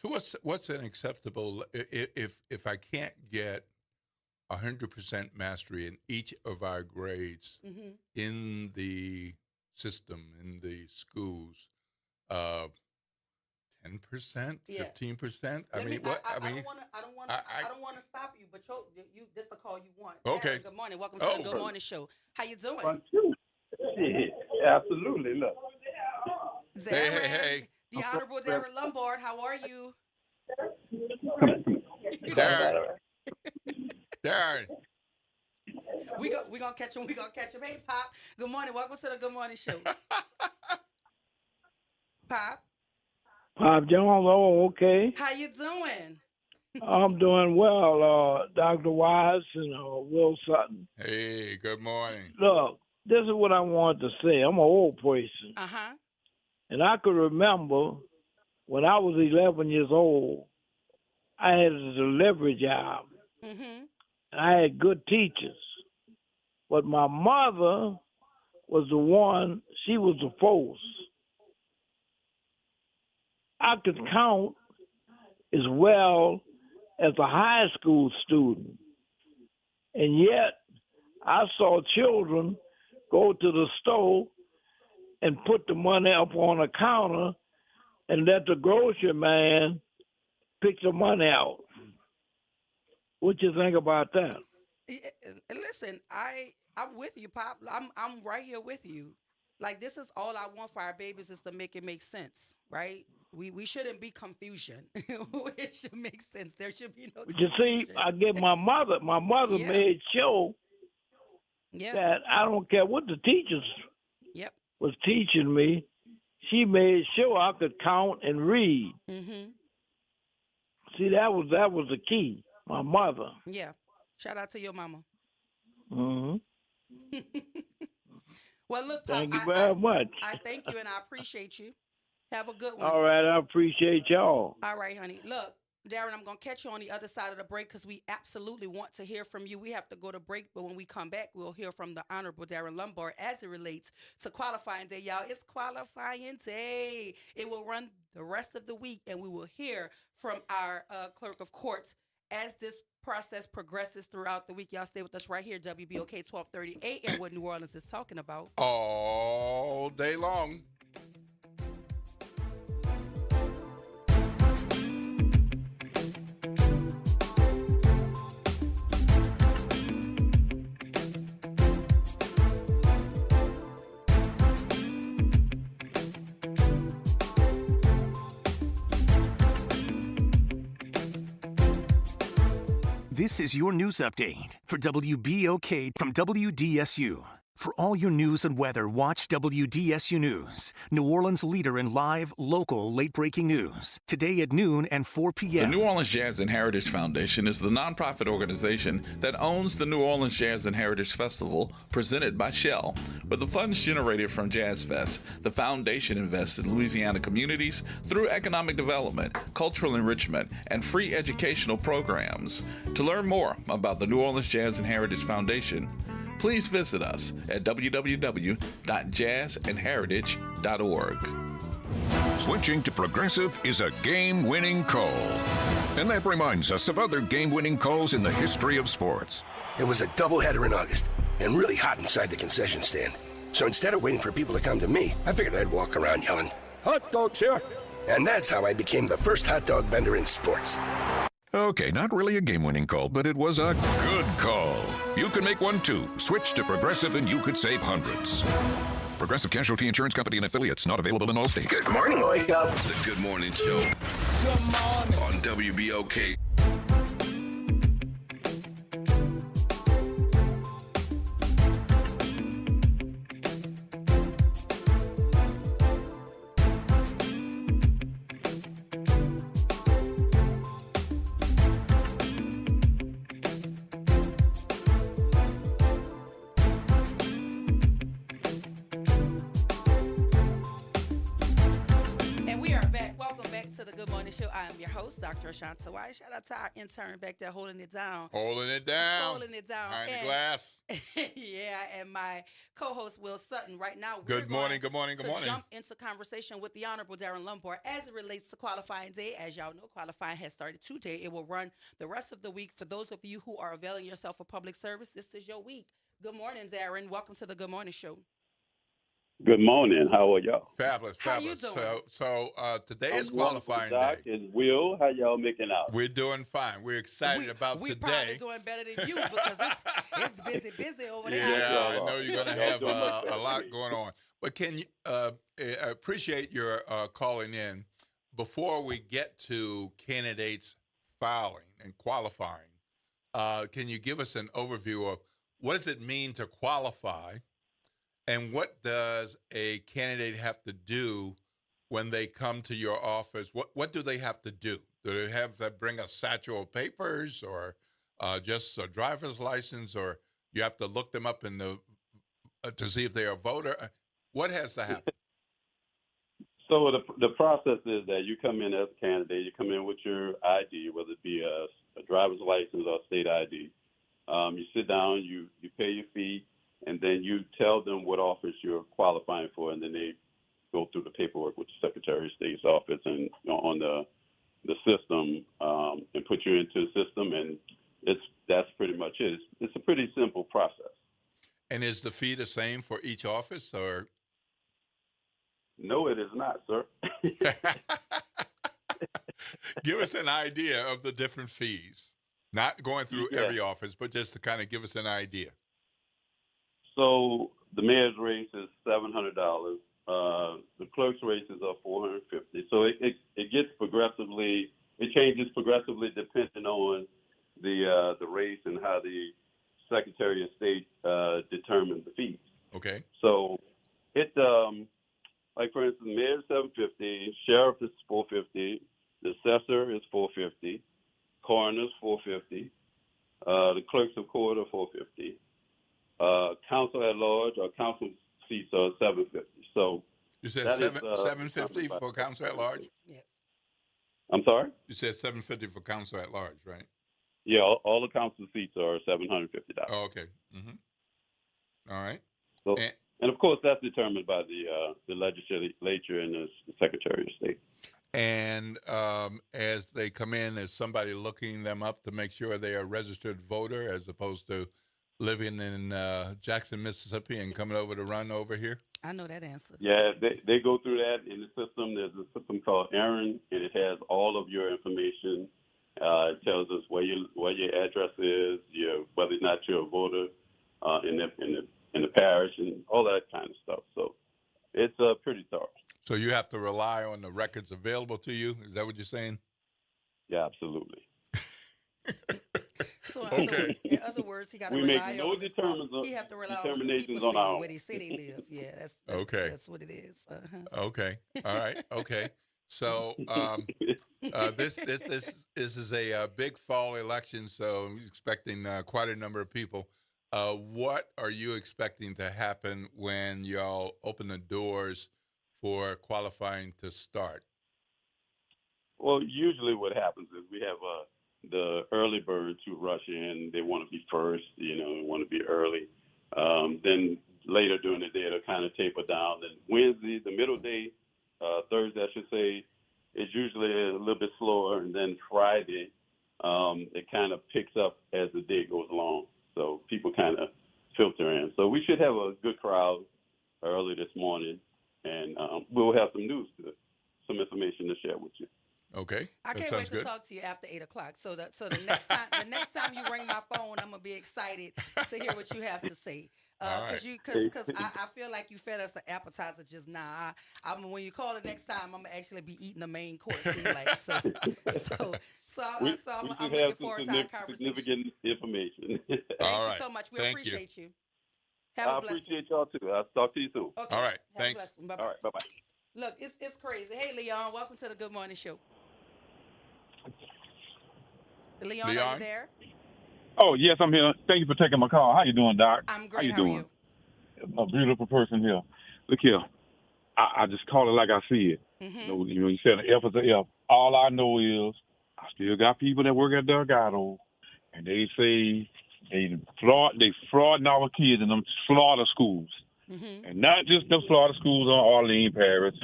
So what's an acceptable, if I can't get 100% mastery in each of our grades in the system, in the schools, 10%, 15%? I don't want to stop you, but you this the call you want. Okay. Darren, good morning. Welcome to the Good Morning Show. How you doing? Absolutely. Look. Hey. The Honorable Darren Lombard. How are you? Darren. We gonna catch him. Hey, Pop. Good morning. Welcome to the Good Morning Show. Pop. Pop Jones, okay. How you doing? I'm doing well, Dr. Wise and Will Sutton. Hey, good morning. Look, this is what I wanted to say. I'm an old person. And I could remember when I was 11 years old, I had a delivery job. And I had good teachers. But my mother was the one, she was the force. I could count as well as a high school student. And yet, I saw children go to the store and put the money up on a counter and let the grocery man pick the money out. What you think about that? Listen, I'm with you, Pop. I'm right here with you. Like, this is all I want for our babies, is to make it make sense, right? We shouldn't be confusion. It should make sense. There should be no confusion. You see, I get my mother made sure that I don't care what the teachers was teaching me, she made sure I could count and read. See, that was the key. My mother. Yeah. Shout out to your mama. Well, look, Pop, thank you very much. I thank you and I appreciate you. Have a good one. All right, I appreciate y'all. All right, honey. Look, Darren, I'm going to catch you on the other side of the break, because we absolutely want to hear from you. We have to go to break, but when we come back, we'll hear from the Honorable Darren Lombard as it relates to qualifying day, y'all. It's qualifying day. It will run the rest of the week, and we will hear from our clerk of courts as this process progresses throughout the week. Y'all stay with us right here, WBOK 1230 AM, what New Orleans is talking about. All day long. This is your news update for WBOK from WDSU. For all your news and weather, watch WDSU News, New Orleans' leader in live, local, late-breaking news. Today at noon and 4 p.m. The New Orleans Jazz and Heritage Foundation is the nonprofit organization that owns the New Orleans Jazz and Heritage Festival, presented by Shell. With the funds generated from Jazz Fest, the foundation invests in Louisiana communities through economic development, cultural enrichment, and free educational programs. To learn more about the New Orleans Jazz and Heritage Foundation, please visit us at www.jazzandheritage.org. Switching to Progressive is a game-winning call. And that reminds us of other game-winning calls in the history of sports. It was a doubleheader in August and really hot inside the concession stand. So instead of waiting for people to come to me, I figured I'd walk around yelling, "Hot dogs here!" And that's how I became the first hot dog vendor in sports. Okay, not really a game-winning call, but it was a good call. You can make one too. Switch to Progressive and you could save hundreds. Progressive Casualty Insurance Company and affiliates, not available in all states. Good morning, Wake Up. The Good Morning Show. Good morning. On WBOK. I am your host, Dr. Ashanta White. Shout out to our intern back there holding it down. Holding it down. Holding it down. Behind the glass. Yeah, and my co-host, Will Sutton. Right now, good morning. Jump into conversation with the Honorable Darren Lombard as it relates to qualifying day. As y'all know, qualifying has started today. It will run the rest of the week. For those of you who are availing yourself of public service, this is your week. Good morning, Darren. Welcome to the Good Morning Show. Good morning. How are y'all? Fabulous. How you doing? So today is qualifying day. And Will, how y'all making out? We're doing fine. We're excited about today. We're probably doing better than you because it's busy over there. Yeah, I know you're going to have a lot going on. But can you appreciate your calling in. Before we get to candidates filing and qualifying, can you give us an overview of what does it mean to qualify? And what does a candidate have to do when they come to your office? What do they have to do? Do they have to bring a satchel of papers or just a driver's license, or you have to look them up in the to see if they're a voter? What has to happen? So the process is that you come in as a candidate. You come in with your ID, whether it be a driver's license or a state ID. You sit down, you pay your fee, and then you tell them what office you're qualifying for, and then they go through the paperwork with the Secretary of State's office and on the system and put you into the system, and that's pretty much it. It's a pretty simple process. And is the fee the same for each office, or? No, it is not, sir. Give us an idea of the different fees. Not going through every office, but just to kind of give us an idea. So the mayor's race is $700. The clerk's races are $450. So it gets progressively, it changes progressively depending on the race and how the Secretary of State determines the fees. Okay. So it like for instance, the mayor is $750, sheriff is $450, the assessor is $450, coroner is $450, the clerks of court are $450. Council at large or council seats are $750. So you said $750 for council at large? Yes. I'm sorry? You said $750 for council at large, right? Yeah, all the council seats are $750. Oh, okay. Mm-hmm. All right. So, and of course, that's determined by the legislature and the Secretary of State. And as they come in, is somebody looking them up to make sure they are a registered voter as opposed to living in Jackson, Mississippi and coming over to run over here? I know that answer. Yeah, they go through that in the system. There's a system called Aaron, and it has all of your information. It tells us where your address is, whether or not you're a voter in the parish, and all that kind of stuff. So it's pretty thorough. So you have to rely on the records available to you? Is that what you're saying? Yeah, absolutely. So Okay. in other words, he got to We make rely no on determinations he have to rely on the determinations people on our saying own. where they say they live. Yeah, that's Okay. That's what it is. Uh-huh. Okay. All right. Okay. So this is a big fall election, so I'm expecting quite a number of people. What are you expecting to happen when y'all open the doors for qualifying to start? Well, usually what happens is we have the early birds who rush in. They want to be first, they want to be early. Then later during the day, it'll kind of taper down. Then Wednesday, the middle day, Thursday, I should say, is usually a little bit slower. And then Friday, it kind of picks up as the day goes along. So people kind of filter in. So we should have a good crowd early this morning, and we'll have some news, some information to share with you. Okay, I can't wait to talk to you after 8:00. So the next time you ring my phone, I'm gonna be excited to hear what you have to say. Because I feel like you fed us an appetizer just now. When you call it next time, I'm gonna actually be eating the main course. I'm looking forward to our conversation. Significant information. Thank you so much. We appreciate you. Have a blessed appreciate y'all too. I'll talk to you soon. Okay. All right. Have Thanks. Bye-bye. All right. Bye-bye. Look, it's crazy. Hey, Leon, welcome to the Good Morning Show. Leon, are you there? Oh, yes, I'm here. Thank you for taking my call. How you doing, Doc? I'm great. How you How doing? Are you? A beautiful person here. Look here. I just call it like I see it. Mm-hmm. You said an F is an F. All I know is I still got people that work at Delgado, and they say they frauding our kids in them slaughter schools. Mm-hmm. And not just them slaughter schools on Arlene Parish,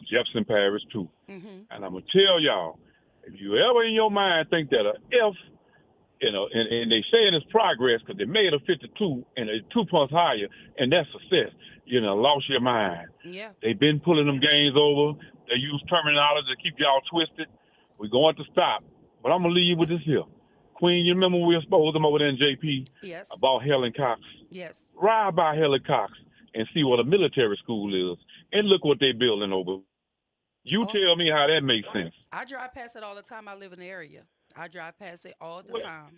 Jefferson Parish too. Mm-hmm. And I'm going to tell y'all, if you ever in your mind think that a F, and they saying it's progress because they made a 52 and a 2 points higher, and that's success, lost your mind. Yeah. They've been pulling them games over. They use terminology to keep y'all twisted. We're going to stop. But I'm going to leave you with this here. Queen, you remember we exposed them over there in JP? Yes. About Helen Cox? Yes. Ride by Helen Cox and see what a military school is, and look what they're building over. You tell me how that makes sense. I drive past it all the time. I live in the area. I drive past it all the time.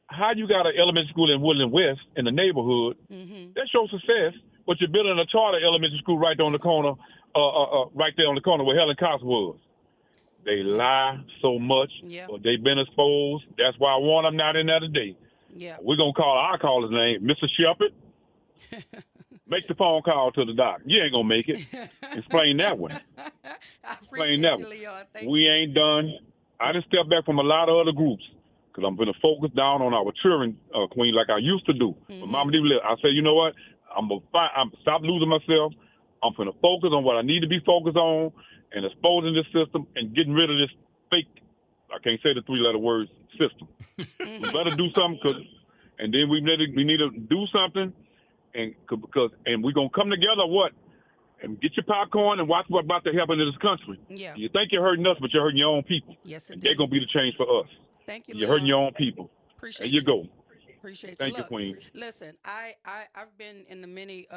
How you got an elementary school in Woodland West in the neighborhood? Mm-hmm. That shows success. But you're building a charter elementary school right there on the corner, right there on the corner where Helen Cox was. They lie so much, but they've been exposed. That's why I want them not in there today. Yeah. We're going to I'll call his name, Mr. Shepard. Make the phone call to the doc. You ain't going to make it. Explain that one. Explain that one. Leon. We ain't done. I just stepped back from a lot of other groups because I'm going to focus down on our children, Queen, like I used to do. Mm-hmm. But Mama D, I said, you know what? I'm stop losing myself. I'm going to focus on what I need to be focused on and exposing this system and getting rid of this fake, I can't say the 3-letter words, system. We better do something and then we need to do something and we're going to come together, and get your popcorn and watch what's about to happen in this country. Yeah. You think you're hurting us, but you're hurting your own people. Yes, and they're going to be the change for us. Thank you, You're hurting your own people. Appreciate there you go. Appreciate Thank you. you, Queen. Listen, I've been in the many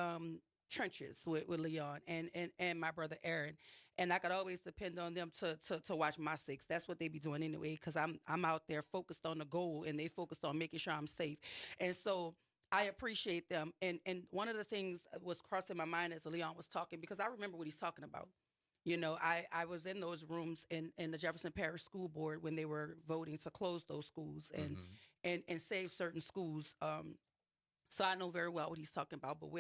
trenches with Leon and my brother Aaron, and I could always depend on them to watch my six. That's what they be doing anyway, because I'm out there focused on the goal, and they focused on making sure I'm safe. And so I appreciate them. And one of the things was crossing my mind as Leon was talking, because I remember what he's talking about. I was in those rooms in the Jefferson Parish School Board when they were voting to close those schools and save certain schools. So I know very well what he's talking about. But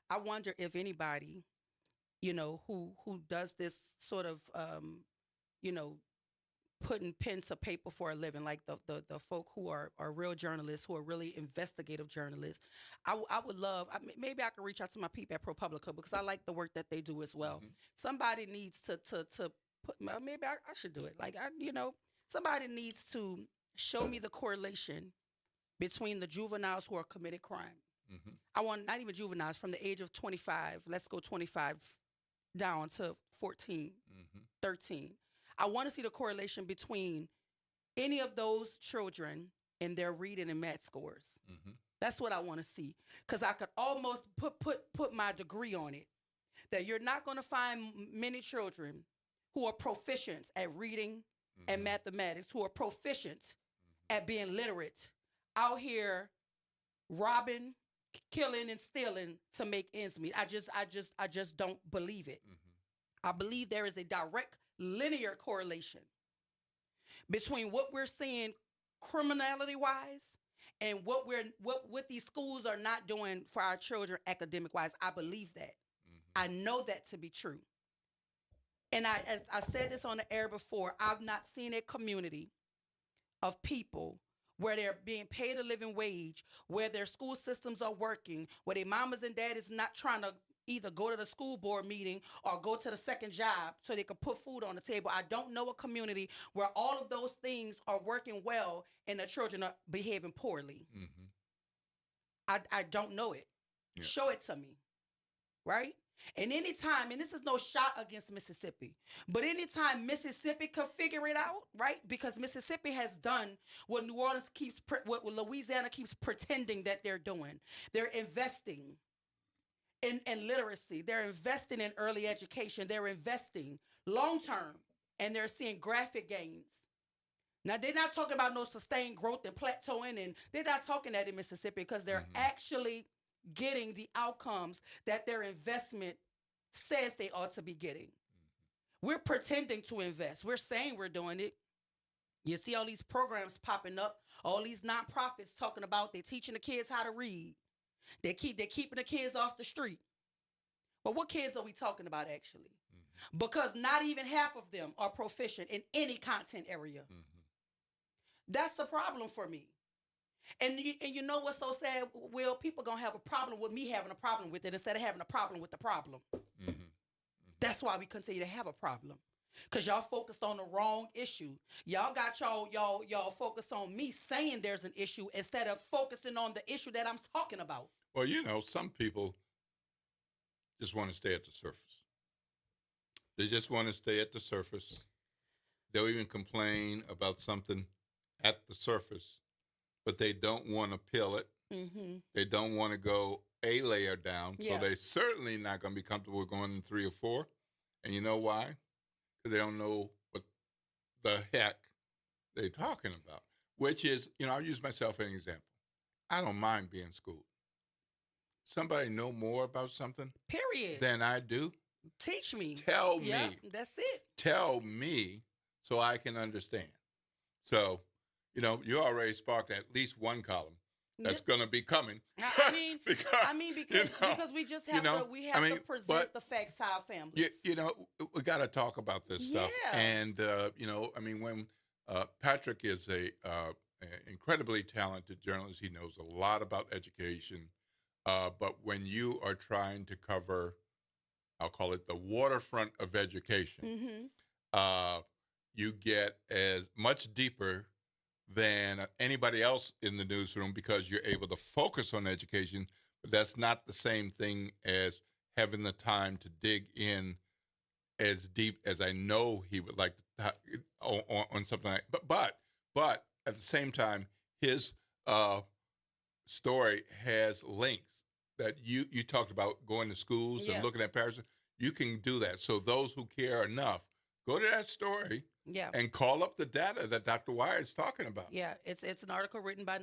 I wonder if anybody, who does this sort of, putting pen to paper for a living, like the folk who are real journalists, who are really investigative journalists. I would love, maybe I could reach out to my people at ProPublica, because I like the work that they do as well. Mm-hmm. Somebody needs to put, maybe I should do it. Like, somebody needs to show me the correlation between the juveniles who are committed crime. Mm-hmm. I want not even juveniles from the age of 25. Let's go 25 down to 14, 13. I want to see the correlation between any of those children and their reading and math scores. Mm-hmm. That's what I want to see, because I could almost put my degree on it, that you're not going to find many children who are proficient at reading and mathematics, who are proficient at being literate, out here robbing, killing, and stealing to make ends meet. I just don't believe it. I believe there is a direct linear correlation between what we're seeing criminality wise and what these schools are not doing for our children academic wise. I believe that. I know that to be true. And as I said this on the air before, I've not seen a community of people where they're being paid a living wage, where their school systems are working, where their mamas and daddies not trying to either go to the school board meeting or go to the second job so they can put food on the table. I don't know a community where all of those things are working well and the children are behaving poorly. I don't know it. Yeah. Show it to me, right? And anytime, and this is no shot against Mississippi, but anytime Mississippi could figure it out, right? Because Mississippi has done what New Orleans what Louisiana keeps pretending that they're doing. They're investing in literacy. They're investing in early education. They're investing long-term, and they're seeing graphic gains. Now, they're not talking about no sustained growth and plateauing, and they're not talking that in Mississippi because they're actually getting the outcomes that their investment says they ought to be getting. We're pretending to invest. We're saying we're doing it. You see all these programs popping up, all these nonprofits talking about they're teaching the kids how to read. They're keeping the kids off the street. But what kids are we talking about actually? Because not even half of them are proficient in any content area. That's a problem for me. And you know what's so sad? Will, people going to have a problem with me having a problem with it instead of having a problem with the problem. That's why we continue to have a problem. Because y'all focused on the wrong issue. Y'all got y'all focused on me saying there's an issue instead of focusing on the issue that I'm talking about. Well, you know, some people just want to stay at the surface. They just want to stay at the surface. They'll even complain about something at the surface, but they don't want to peel it. They don't want to go a layer down. So they're certainly not going to be comfortable with going in 3 or 4. And you know why? Because they don't know what the heck they're talking about. Which is, you know, I'll use myself as an example. I don't mind being schooled. Somebody know more about something period than I do. Teach me. Tell me. That's it. Tell me so I can understand. So, you know, you already sparked at least one column that's going to be coming. I mean, because we just have to present the facts to our families. You know, we got to talk about this stuff. And, you know, I mean, when Patrick is a incredibly talented journalist, he knows a lot about education. But when you are trying to cover, I'll call it the waterfront of education, you get as much deeper than anybody else in the newsroom because you're able to focus on education, but that's not the same thing as having the time to dig in as deep as I know he would like to on something like that. But at the same time, his story has links that you talked about going to schools and looking at parishes. You can do that. So those who care enough, go to that story and call up the data that Dr. Wyatt is talking about. Yeah, it's an article written by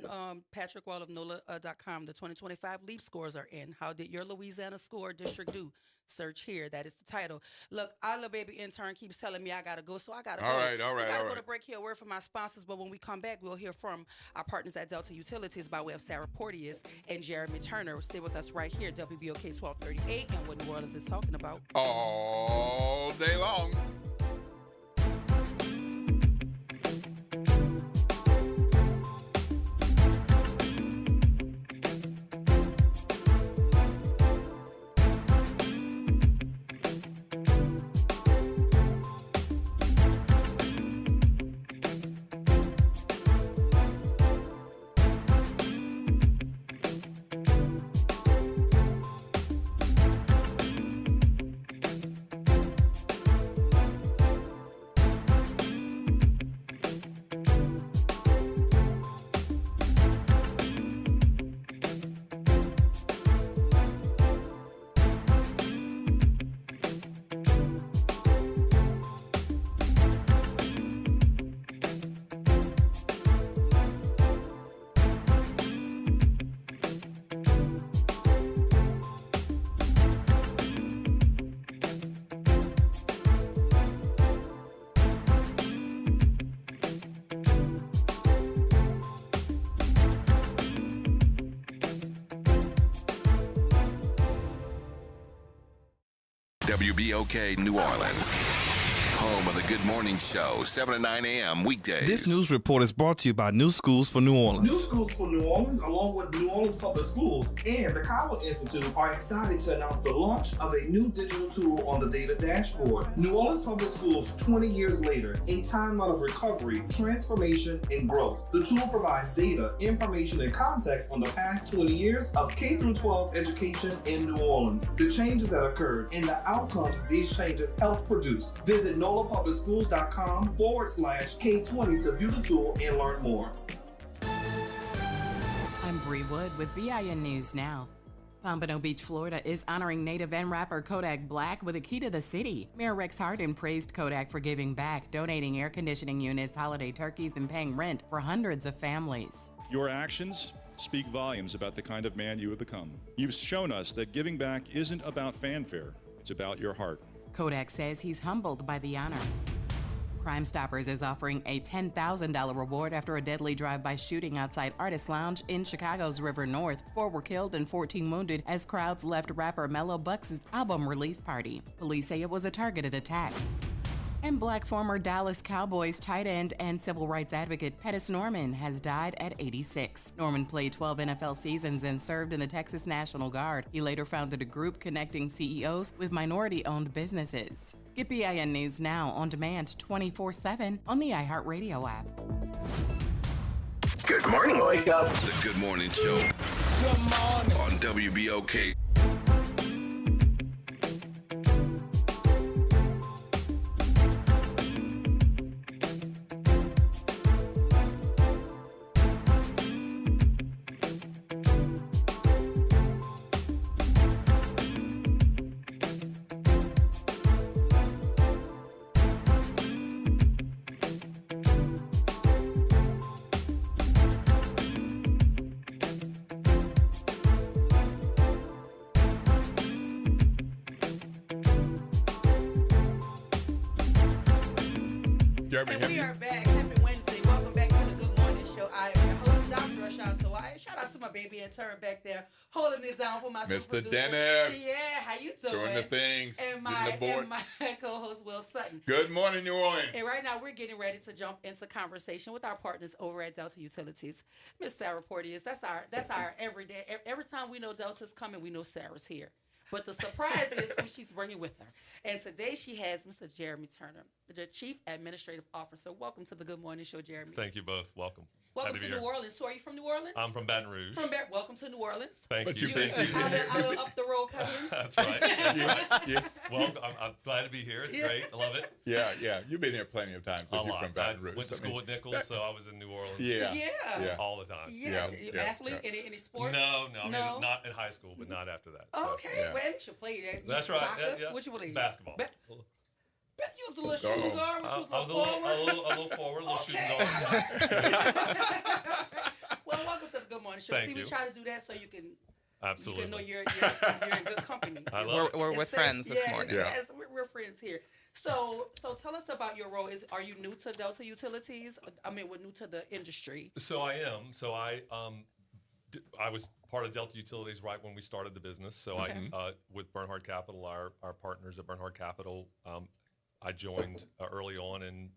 Patrick Wall of NOLA.com. The 2025 LEAP scores are in. How did your Louisiana school or district do? Search here. That is the title. Look, our little baby intern keeps telling me I got to go, so I got to go. All right. We got to go to break here. A word from my sponsors, but when we come back, we'll hear from our partners at Delta Utilities by way of Sarah Porteous and Jeremy Turner. Stay with us right here, WBOK 1238, and what New Orleans is talking about. All day long. WBOK New Orleans. Home of the Good Morning Show, 7 to 9 a.m. weekdays. This news report is brought to you by New Schools for New Orleans. New Schools for New Orleans, along with New Orleans Public Schools and the Cowell Institute, are excited to announce the launch of a new digital tool on the data dashboard. New Orleans Public Schools, 20 years later, a timeline of recovery, transformation, and growth. The tool provides data, information, and context on the past 20 years of K-12 education in New Orleans, the changes that occurred, and the outcomes these changes helped produce. Visit NOLAPublicSchools.com/K20 to view the tool and learn more. I'm Bree Wood with BIN News Now. Pompano Beach, Florida is honoring Native and rapper Kodak Black with a key to the city. Mayor Rex Harden praised Kodak for giving back, donating air conditioning units, holiday turkeys, and paying rent for hundreds of families. Your actions speak volumes about the kind of man you have become. You've shown us that giving back isn't about fanfare, it's about your heart. Kodak says he's humbled by the honor. Crime Stoppers is offering a $10,000 reward after a deadly drive-by shooting outside Artist Lounge in Chicago's River North. 4 were killed and 14 wounded as crowds left rapper Mellow Bucks' album release party. Police say it was a targeted attack. And Black former Dallas Cowboys tight end and civil rights advocate Pettis Norman has died at 86. Norman played 12 NFL seasons and served in the Texas National Guard. He later founded a group connecting CEOs with minority-owned businesses. Get BIN News Now on demand 24/7 on the iHeartRadio app. Good morning, wake up. The Good Morning Show. Good morning. On WBOK. And we are back. Happy Wednesday. Welcome back to the Good Morning Show. I am your host, Dr. Rashad Sawai. Shout out to my baby intern back there, holding it down for my Mr. producer. Dennis. Yeah, how you doing? Doing the things. And my co-host, Will Sutton. Good morning, New Orleans. And right now, we're getting ready to jump into conversation with our partners over at Delta Utilities. Miss Sarah Porteous, that's our everyday. Every time we know Delta's coming, we know Sarah's here. But the surprise is who she's bringing with her. And today she has Mr. Jeremy Turner, the Chief Administrative Officer. Welcome to the Good Morning Show, Jeremy. Thank you both. Welcome. Welcome to New Orleans. So are you from New Orleans? I'm from Baton Rouge. Welcome to New Orleans. Thank you. Out of up the road Cummings. That's right. Yeah. Well, I'm glad to be here. It's great. I love it. Yeah. You've been here plenty of times. A You're lot. from Baton Rouge. I went to school at Nichols, so I was in New Orleans. Yeah. All the time. Yeah. Athlete? Any sports? No. I mean, not in high school, but not after that. Okay. So. Well, you should play that. That's right. Soccer? Yeah. What you believe? Basketball. You was a little shooting guard. I was a little forward, a little shooting guard. Well, welcome to the Good Morning Show. Thank we you. try to do that so you can Absolutely. You can know you're in good company. We're with friends this morning. Yes, we're friends here. So tell us about your role. Are you new to Delta Utilities? I mean, we're new to the industry. So I am. So I was part of Delta Utilities right when we started the business. So Okay. I, with Bernhard Capital, our partners at Bernhard Capital, I joined early on and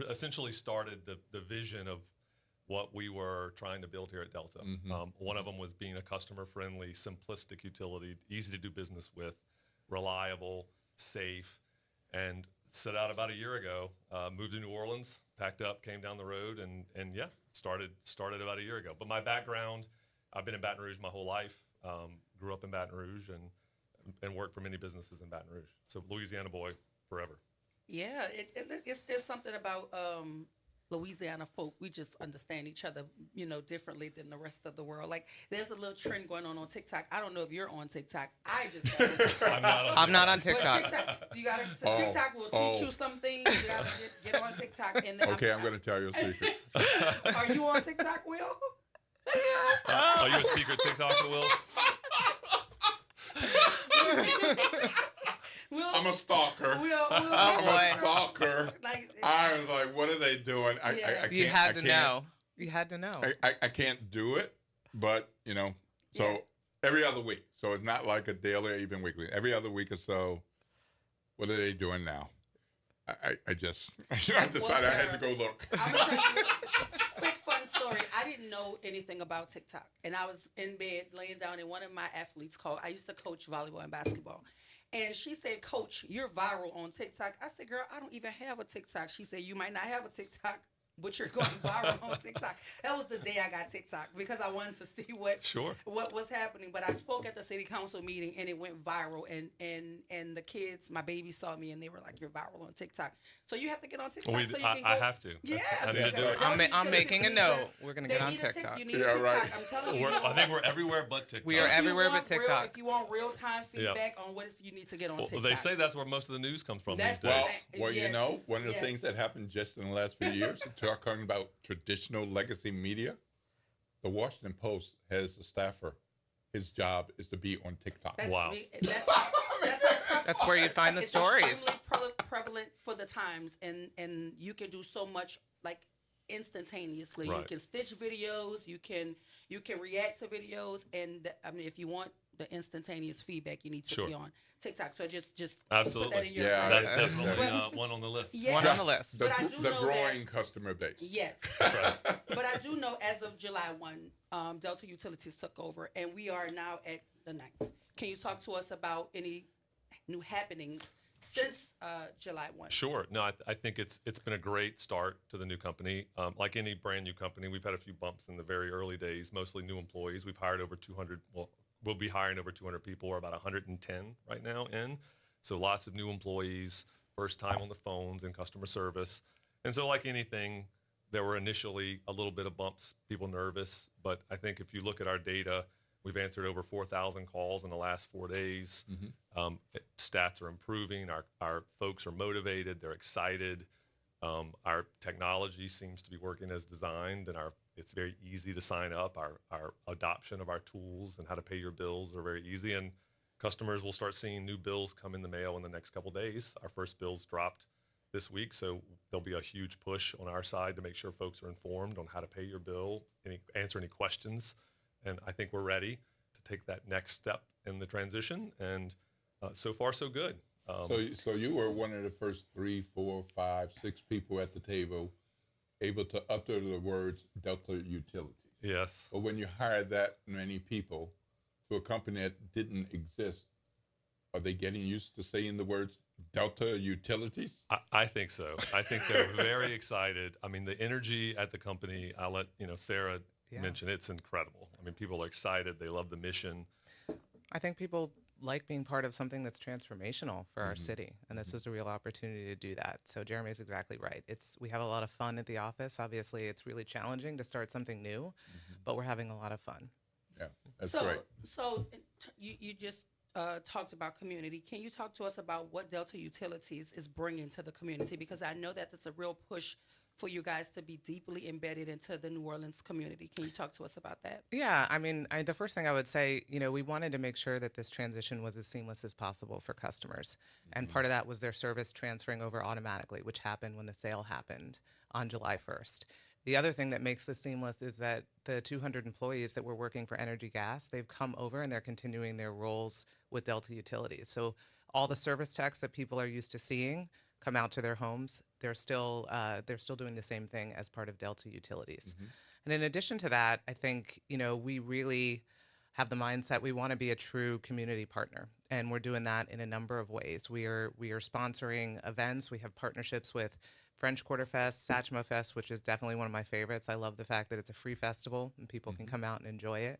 essentially started the vision of what we were trying to build here at Delta. One of them was being a customer-friendly, simplistic utility, easy to do business with, reliable, safe, and set out about a year ago. Moved to New Orleans, packed up, came down the road, and started about a year ago. But my background, I've been in Baton Rouge my whole life. Grew up in Baton Rouge and worked for many businesses in Baton Rouge. So Louisiana boy forever. Yeah, it's something about Louisiana folk. We just understand each other, differently than the rest of the world. Like there's a little trend going on TikTok. I don't know if you're on TikTok. I just got on TikTok. I'm not on TikTok. TikTok will teach you something. You gotta get on TikTok. And then okay, I'm going to tell you a secret. Are you on TikTok, Will? Are you a secret TikToker, Will? I'm a stalker. I'm a stalker. I was like, what are they doing? I can't. You had to know. You had to know. I can't do it, but, so every other week. So it's not like a daily or even weekly. Every other week or so, What are they doing now? I decided I had to go look. I'm gonna tell you a quick fun story. I didn't know anything about TikTok, and I was in bed laying down, and one of my athletes called. I used to coach volleyball and basketball, and she said, "Coach, you're viral on TikTok." I said, "Girl, I don't even have a TikTok." She said, "You might not have a TikTok, but you're going viral on TikTok." That was the day I got TikTok because I wanted to see what was happening. But I spoke at the city council meeting and it went viral. And the kids, my baby saw me and they were like, "You're viral on TikTok." So you have to get on TikTok. So you can go. I have to. Yeah, I need to do it. I'm making a note. We're gonna get on TikTok. You need a TikTok. Right. I'm telling you. I think we're everywhere but TikTok. We are everywhere but TikTok. If you want real time feedback on what you need to get on TikTok. Well, they say that's where most of the news comes from That's these days. Well, Yes. you know, one of the Yes. things that happened just in the last few years, talking about traditional legacy media, the Washington Post has a staffer. His job is to be on TikTok. That's where you find the stories. It's extremely prevalent for the times, and you can do so much like instantaneously. Right. You can stitch videos. You can react to videos, and I mean, if you want the instantaneous feedback, you need to be on TikTok. So just Absolutely. put that in your That's definitely one on the list. Yeah. One on the list. The, But I do the know growing that- customer base. Yes. But I do know as of July 1, Delta Utilities took over, and we are now at the 9th. Can you talk to us about any new happenings since July 1? Sure. No, I think it's been a great start to the new company. Like any brand new company, we've had a few bumps in the very early days, mostly new employees. We've hired over 200, we'll be hiring over 200 people. We're about 110 right now in. So lots of new employees, first time on the phones and customer service. And so like anything, there were initially a little bit of bumps, people nervous. But I think if you look at our data, we've answered over 4,000 calls in the last 4 days. Stats are improving. Our folks are motivated. They're excited. Our technology seems to be working as designed, and it's very easy to sign up. Our adoption of our tools and how to pay your bills are very easy, and customers will start seeing new bills come in the mail in the next couple days. Our first bills dropped this week, so there'll be a huge push on our side to make sure folks are informed on how to pay your bill, answer any questions, and I think we're ready to take that next step in the transition, and so far so good. So you were one of the first 3, 4, 5, 6 people at the table able to utter the words Delta Utilities. Yes. But when you hire that many people to a company that didn't exist, are they getting used to saying the words Delta Utilities? I think so. I think they're very excited. I mean, the energy at the company, I'll let Sarah mention, it's incredible. I mean, people are excited. They love the mission. I think people like being part of something that's transformational for our city, and this was a real opportunity to do that. So Jeremy's exactly right. We have a lot of fun at the office. Obviously, it's really challenging to start something new, but we're having a lot of fun. Yeah, that's great. So you just talked about community. Can you talk to us about what Delta Utilities is bringing to the community? Because I know that there's a real push for you guys to be deeply embedded into the New Orleans community. Can you talk to us about that? Yeah, I mean, the first thing I would say, we wanted to make sure that this transition was as seamless as possible for customers. And part of that was their service transferring over automatically, which happened when the sale happened on July 1st. The other thing that makes this seamless is that the 200 employees that were working for Energy Gas, they've come over and they're continuing their roles with Delta Utilities. So all the service techs that people are used to seeing come out to their homes, they're still doing the same thing as part of Delta Utilities. And in addition to that, I think, we really have the mindset we want to be a true community partner, and we're doing that in a number of ways. We are sponsoring events. We have partnerships with French Quarter Fest, Satchmo Fest, which is definitely one of my favorites. I love the fact that it's a free festival and people can come out and enjoy it.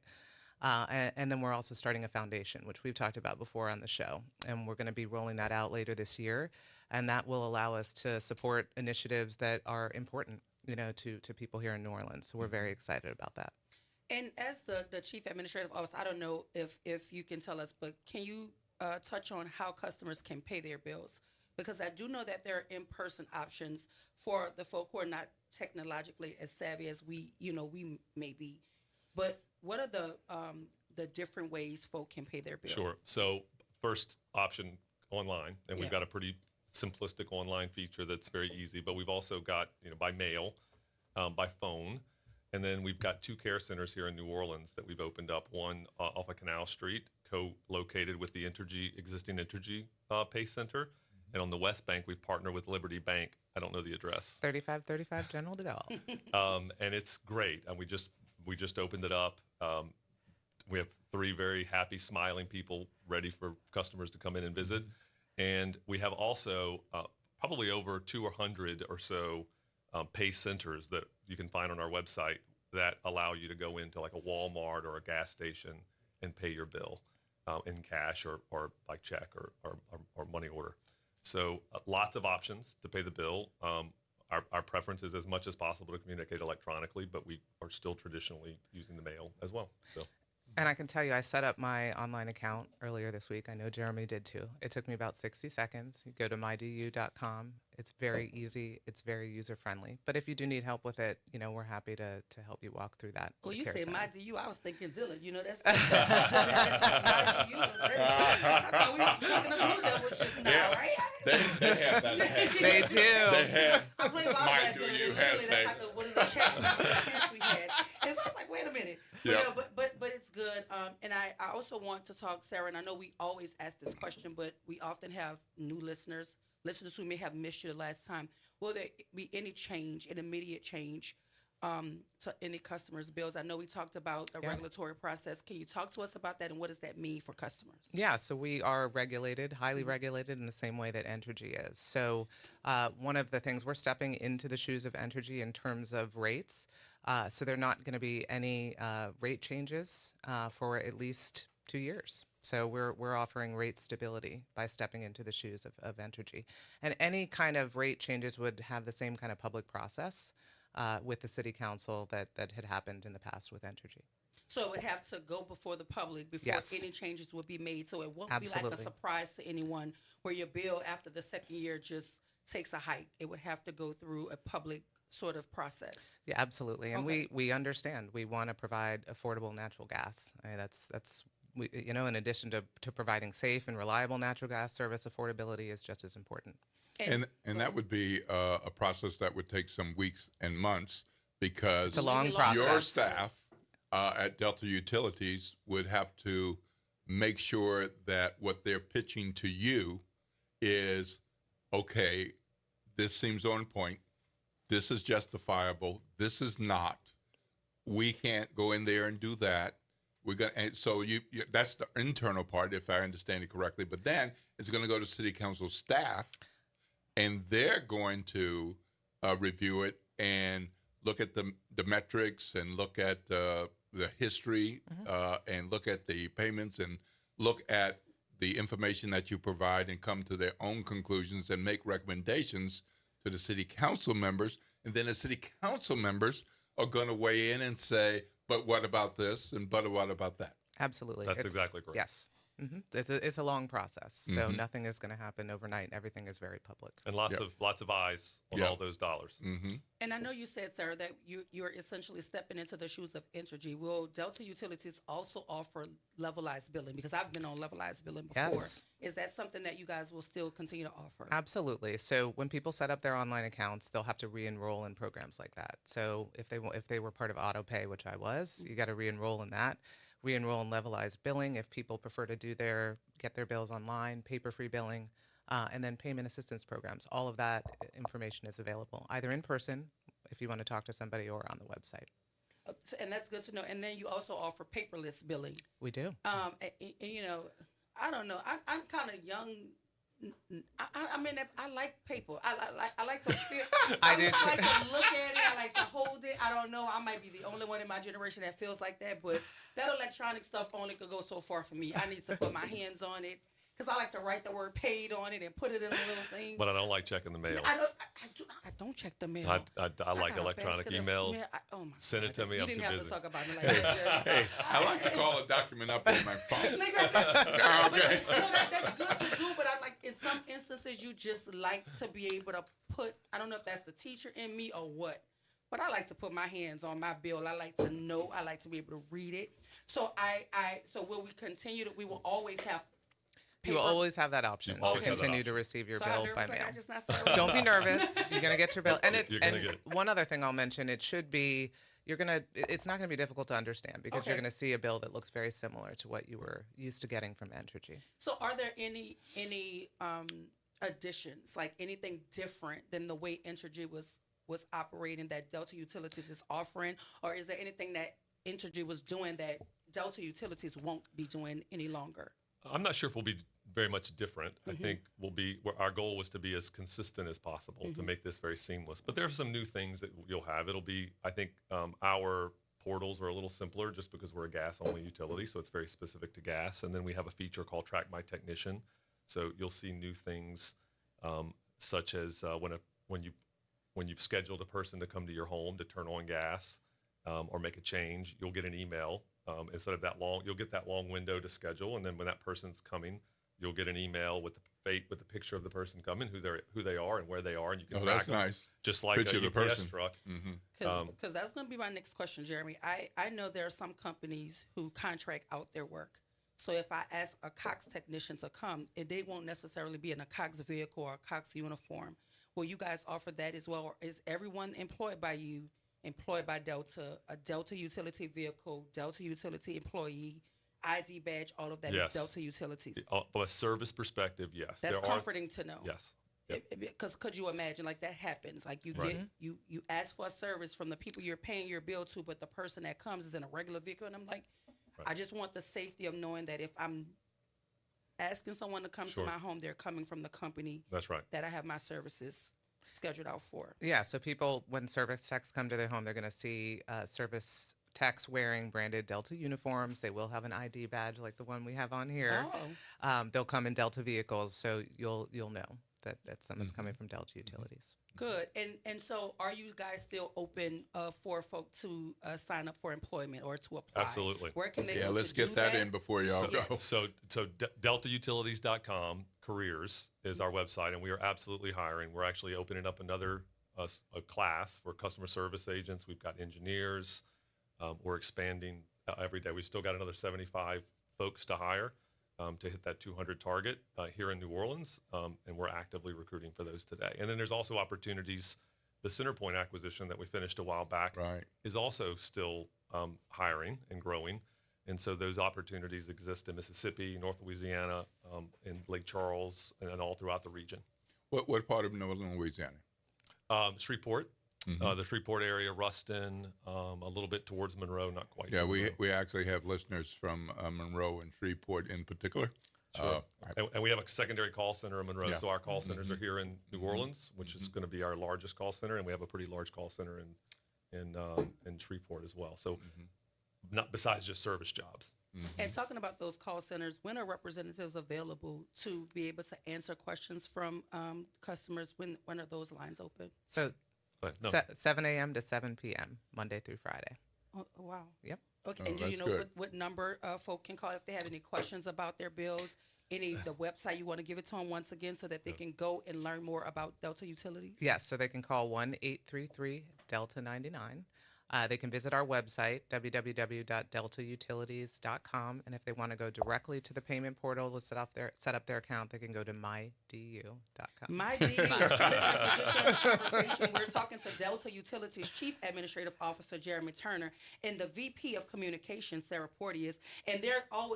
And then we're also starting a foundation, which we've talked about before on the show. And we're going to be rolling that out later this year. And that will allow us to support initiatives that are important, to people here in New Orleans. So we're very excited about that. And as the Chief Administrative Officer, I don't know if you can tell us, but can you touch on how customers can pay their bills? Because I do know that there are in-person options for the folk who are not technologically as savvy as we may be. But what are the different ways folk can pay their bills? Sure. So first option, online, and we've got a pretty simplistic online feature that's very easy, but we've also got, by mail, by phone, and then we've got 2 care centers here in New Orleans that we've opened up, one off of Canal Street, co-located with the existing Entergy Pay Center, And on the West Bank, we've partnered with Liberty Bank. I don't know the address. 3535 General de Gaulle. And it's great. And we just opened it up. We have 3 very happy, smiling people ready for customers to come in and visit. And we have also probably over 200 or so pay centers that you can find on our website that allow you to go into like a Walmart or a gas station and pay your bill in cash or by check or money order. So lots of options to pay the bill. Our preference is as much as possible to communicate electronically, but we are still traditionally using the mail as well. So. And I can tell you, I set up my online account earlier this week. I know Jeremy did too. It took me about 60 seconds. You go to mydu.com. It's very easy. It's very user friendly. But if you do need help with it, we're happy to help you walk through that. Well, you Care said Center. MyDU. I was thinking Dillon. That's MyDU. I thought we were talking about Blue Devils just now, right? They have that. They do. They have. I played volleyball Dillon. That's like one of the chats we had. And so I was like, wait a minute. Yep. But it's good. And I also want to talk, Sarah, and I know we always ask this question, but we often have new listeners who may have missed you the last time. Will there be any change, an immediate change to any customers' bills? I know we talked about the regulatory process. Can you talk to us about that, and what does that mean for customers? Yeah, so we are regulated, highly regulated in the same way that Entergy is. So one of the things, we're stepping into the shoes of Entergy in terms of rates. So there are not going to be any rate changes for at least 2 years. So we're offering rate stability by stepping into the shoes of Entergy. And any kind of rate changes would have the same kind of public process with the city council that had happened in the past with Entergy. So it would have to go before the public before any changes would be made. So it won't be like a surprise to anyone where your bill after the second year just takes a hike. It would have to go through a public sort of process. Yeah, absolutely. And we understand. We want to provide affordable natural gas. I mean, that's in addition to providing safe and reliable natural gas service, affordability is just as important. And that would be a process that would take some weeks and months because it's a long process. Your staff at Delta Utilities would have to make sure that what they're pitching to you is, okay, this seems on point. This is justifiable. This is not. We can't go in there and do that. We're gonna. And so you that's the internal part, if I understand it correctly. But then it's going to go to City Council staff, and they're going to review it and look at the metrics and look at the history and look at the payments and look at the information that you provide and come to their own conclusions and make recommendations to the city council members. And then the city council members are going to weigh in and say, but what about this? And but what about that? Absolutely. That's exactly correct. Yes. Mm-hmm. It's a long process. So nothing is going to happen overnight. Everything is very public. And lots of eyes on all those dollars. Mm-hmm. And I know you said, Sarah, that you're essentially stepping into the shoes of Entergy. Will Delta Utilities also offer levelized billing? Because I've been on levelized billing before. Yes. Is that something that you guys will still continue to offer? Absolutely. So when people set up their online accounts, they'll have to re-enroll in programs like that. So if they were part of AutoPay, which I was, you got to re-enroll in that. Re-enroll in levelized billing if people prefer to get their bills online, paper-free billing, and then payment assistance programs. All of that information is available either in person if you want to talk to somebody or on the website. And that's good to know. And then you also offer paperless billing. We do. And, I don't know. I'm kind of young. I mean, I like paper. I like to feel. I like to look at it. I like to hold it. I don't know. I might be the only one in my generation that feels like that, but that electronic stuff only could go so far for me. I need to put my hands on it because I like to write the word "paid" on it and put it in a little thing. But I don't like checking the mail. I don't check the mail. I like electronic email. Oh my Send it to me. You I'm didn't too have busy. to talk about me like that. Hey, I like to call a document up on my phone. Okay. That's good to do, but I like in some instances you just like to be able to put. I don't know if that's the teacher in me or what, but I like to put my hands on my bill. I like to know. I like to be able to read it. So so will we continue to? We will always have. You will always have that option to continue to receive your bill by mail. Don't be nervous. You're going to get your bill. And one other thing I'll mention, it's not going to be difficult to understand because you're going to see a bill that looks very similar to what you were used to getting from Entergy. So are there any additions, like anything different than the way Entergy was operating that Delta Utilities is offering, or is there anything that Entergy was doing that Delta Utilities won't be doing any longer? I'm not sure if we'll be very much different. I think our goal was to be as consistent as possible to make this very seamless. But there are some new things that you'll have. It'll be, I think, our portals are a little simpler just because we're a gas-only utility, so it's very specific to gas. And then we have a feature called Track My Technician. So you'll see new things such as when you've scheduled a person to come to your home to turn on gas or make a change, you'll get an email. Instead of that long, you'll get that long window to schedule, and then when that person's coming, you'll get an email with the picture of the person coming, who they are and where they are, and you can track that's them, nice. Just like Picture a of the UPS person. truck. Because that's going to be my next question, Jeremy. I know there are some companies who contract out their work. So if I ask a Cox technician to come, and they won't necessarily be in a Cox vehicle or a Cox uniform, will you guys offer that as well? Or is everyone employed by you, employed by Delta, a Delta utility vehicle, Delta utility employee, ID badge, all of that is Delta Utilities? From a service perspective, yes. That's comforting to know. Yes. Because could you imagine, like, that happens, like you Right. get you ask for a service from the people you're paying your bill to, but the person that comes is in a regular vehicle, and I'm like, I just want the safety of knowing that if I'm asking someone to come to my home, they're coming from the company That's right. that I have my services scheduled out for. Yeah, so people, when service techs come to their home, they're going to see service techs wearing branded Delta uniforms. They will have an ID badge like the one we have on here. They'll come in Delta vehicles, so you'll know that someone's coming from Delta Utilities. Good. And so are you guys still open for folk to sign up for employment or to apply? Absolutely. Where can they go let's to get do that in before y'all go. So deltautilities.com careers is our website, and we are absolutely hiring. We're actually opening up another a class for customer service agents. We've got engineers. We're expanding every day. We've still got another 75 folks to hire to hit that 200 target here in New Orleans, and we're actively recruiting for those today. And then there's also opportunities. The CenterPoint acquisition that we finished a while back is also still hiring and growing. And so those opportunities exist in Mississippi, North Louisiana, in Lake Charles, and all throughout the region. What part of Northern Louisiana? Shreveport. The Shreveport area, Ruston, a little bit towards Monroe, not quite. Yeah, we actually have listeners from Monroe and Shreveport in particular. Sure. And we have a secondary call center in Monroe. So our call centers are here in New Orleans, which is going to be our largest call center, and we have a pretty large call center in Shreveport as well. So not besides just service jobs. And talking about those call centers, when are representatives available to be able to answer questions from customers? When are those lines open? So 7 a.m. to 7 p.m., Monday through Friday. Oh, wow. Yep. Okay, and do you know what number folk can call if they have any questions about their bills? The website you want to give it to them once again so that they can go and learn more about Delta Utilities? Yes, so they can call 1-833-DELTA-99. They can visit our website, www.deltautilities.com, and if they want to go directly to the payment portal to set up their account, they can go to mydu.com. MyDU. We're talking to Delta Utilities Chief Administrative Officer Jeremy Turner and the VP of Communications Sarah Porteous, and they're all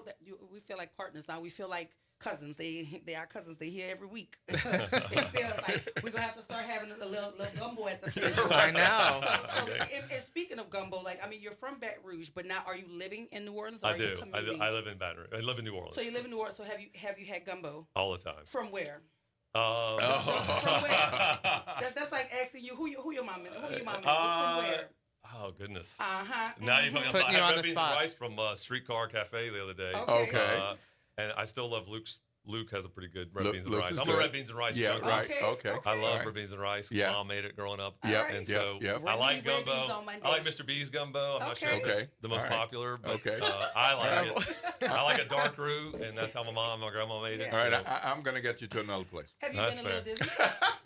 we feel like partners now. We feel like cousins. They are cousins. They here every week. It feels like we're gonna have to start having a little gumbo at the same time. I know. So and speaking of gumbo, you're from Baton Rouge, but now are you living in New Orleans? Or I do. I live in Baton Rouge. I live in New Orleans. So you live in New Orleans. So have you had gumbo? All the time. From where? From where? That's like asking you who your mom is. From where? Oh goodness. Now you're putting you on the spot. Rice from Streetcar Cafe the other day. Okay. And I still love Luke's. Luke has a pretty good red beans and Luke's rice. is I'm good. a red beans and rice. Yeah, junkie. right. Okay. I love red beans and rice. Yeah. Mom made it growing up. Yep. And so I like gumbo. I like Mr. B's gumbo. I'm not sure if it's the most popular, but I like it. I like a dark roux, and that's how my mom and my grandma made it. All right, I'm going to get you to another place. Have you been to Little Disney?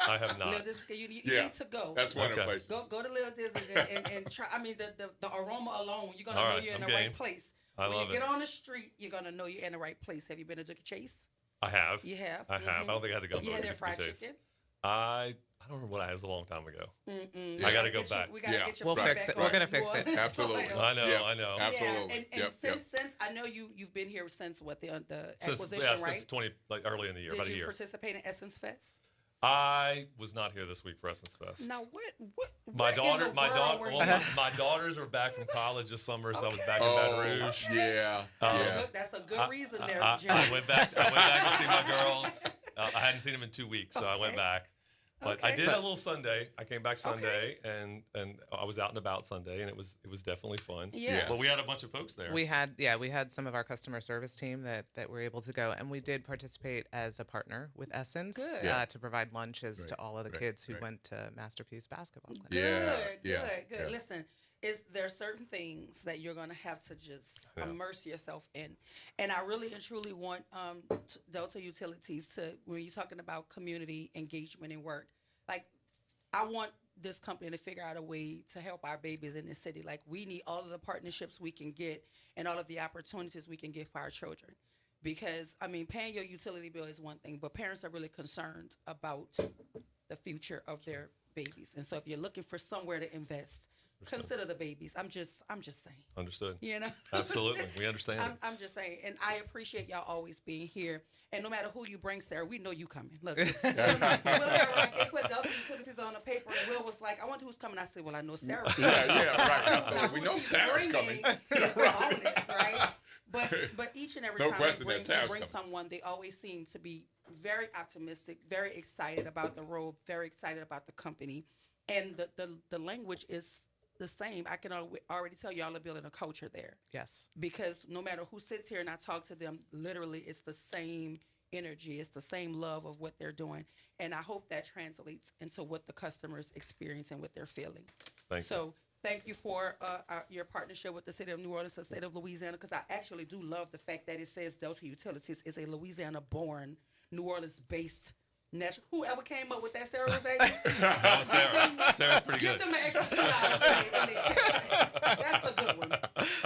I have not. Little Disney, you need to go. That's one of the places. Go to Little Disney and try. I mean, the aroma alone, you're going to know you're in the right place. When you get on the street, you're going to know you're in the right place. Have you been to Duke Chase? I have. You have? I have. I don't think I had to go. You had their fried chicken? I don't remember what I had. It was a long time ago. Mm-mm. I got to go back. We got to get your We'll feedback fix it. on We're gonna fix you it. on Absolutely. soil. I know. Yeah, I know. absolutely. Yeah, and since I know you've been here since what the acquisition, right? Since 20 early in the year, Did about a you year. participate in Essence Fest? I was not here this week for Essence Fest. Now what? My what in the world were you doing? my daughters were back from college this summer, so I was back in Baton Rouge. Yeah. That's a good reason there, Jim. I went back to see my girls. I hadn't seen them in 2 weeks, so I went back. But I did a little Sunday. I came back Sunday, and I was out and about Sunday, and it was definitely fun. Yeah. But we had a bunch of folks there. We had some of our customer service team that were able to go, and we did participate as a partner with Essence to provide lunches to all of the kids who went to Masterpiece basketball class. Good. Listen, there are certain things that you're going to have to just immerse yourself in. And I really and truly want Delta Utilities to, when you're talking about community engagement and work, like I want this company to figure out a way to help our babies in this city. Like we need all of the partnerships we can get and all of the opportunities we can get for our children. Because, I mean, paying your utility bill is one thing, but parents are really concerned about the future of their babies. And so if you're looking for somewhere to invest, consider the babies. I'm just saying. Understood. You know? Absolutely. We understand. I'm just saying. And I appreciate y'all always being here. And no matter who you bring, Sarah, we know you coming. Look, Will they put Delta Utilities on the paper, and Will was like, I wonder who's coming. I said, well, I know Sarah. Right. We know Sarah's coming. Is the bonus, right? But each and every No time question they that Sarah's bring coming. someone, they always seem to be very optimistic, very excited about the role, very excited about the company. And the language is the same. I can already tell y'all are building a culture there. Yes. Because no matter who sits here and I talk to them, literally it's the same energy. It's the same love of what they're doing. And I hope that translates into what the customers experience and what they're feeling. Thank you for your partnership with the city of New Orleans, the state of Louisiana, because I actually do love the fact that it says Delta Utilities is a Louisiana-born, New Orleans-based natural. Whoever came up with that, Sarah, was that? Sarah. Sarah's pretty Give good. them an extra $2 in their check. That's a good one.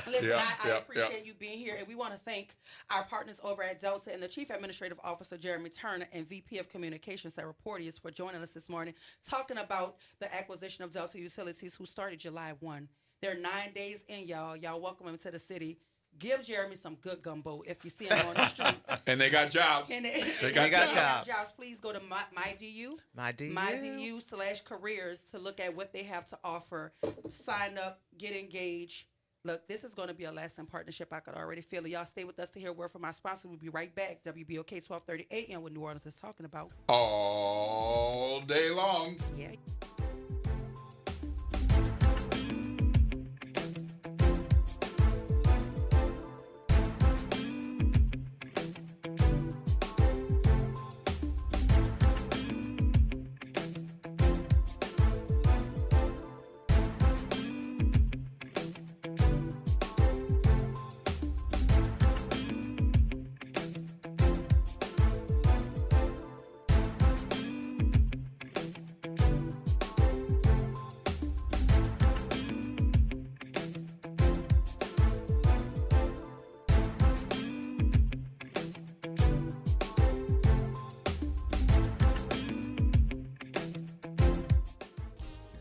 Listen, I appreciate you being here, and we want to thank our partners over at Delta and the Chief Administrative Officer, Jeremy Turner, and VP of Communications, Sarah Porteous, for joining us this morning, talking about the acquisition of Delta Utilities, who started July 1. They're 9 days in, y'all. Y'all welcome them to the city. Give Jeremy some good gumbo if you see him on the street. And they got jobs. They got jobs. Please go to MyDU. MyDU/careers to look at what they have to offer. Sign up, get engaged. Look, this is going to be a lasting partnership. I could already feel it. Y'all stay with us to hear a word from our sponsor. We'll be right back. WBOK 1230 AM, what New Orleans is talking about. All day long. Yeah.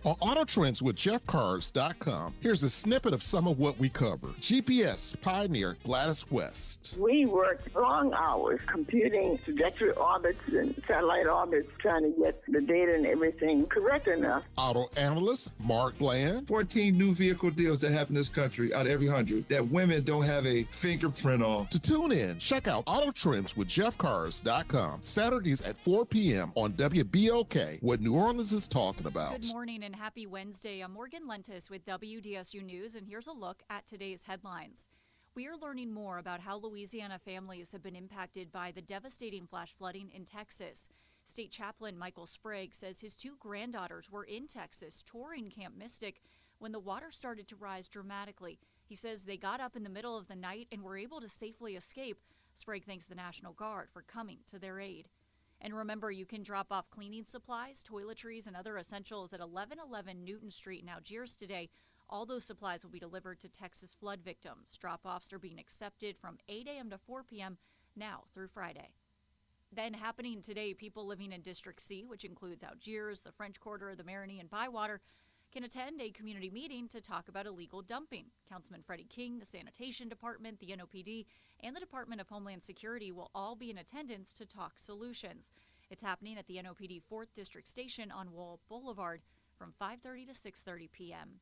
On Auto Trends with JeffCars.com, here's a snippet of some of what we cover. GPS pioneer Gladys West. We worked long hours computing trajectory orbits and satellite orbits, trying to get the data and everything correct enough. Auto analyst Mark Bland. 14 new vehicle deals that happen in this country out of every 100 that women don't have a fingerprint on. To tune in, check out Auto Trends with JeffCars.com, Saturdays at 4 p.m. on WBOK, what New Orleans is talking about. Good morning and happy Wednesday. I'm Morgan Lentis with WDSU News, and here's a look at today's headlines. We are learning more about how Louisiana families have been impacted by the devastating flash flooding in Texas. State Chaplain Michael Sprague says his two granddaughters were in Texas touring Camp Mystic when the water started to rise dramatically. He says they got up in the middle of the night and were able to safely escape. Sprague thanks the National Guard for coming to their aid. And remember, you can drop off cleaning supplies, toiletries, and other essentials at 1111 Newton Street in Algiers today. All those supplies will be delivered to Texas flood victims. Drop-offs are being accepted from 8 a.m. to 4 p.m. now through Friday. Then happening today, people living in District C, which includes Algiers, the French Quarter, the Marigny, and Bywater, can attend a community meeting to talk about illegal dumping. Councilman Freddie King, the Sanitation Department, the NOPD, and the Department of Homeland Security will all be in attendance to talk solutions. It's happening at the NOPD 4th District Station on Wall Boulevard from 5:30 to 6:30 p.m.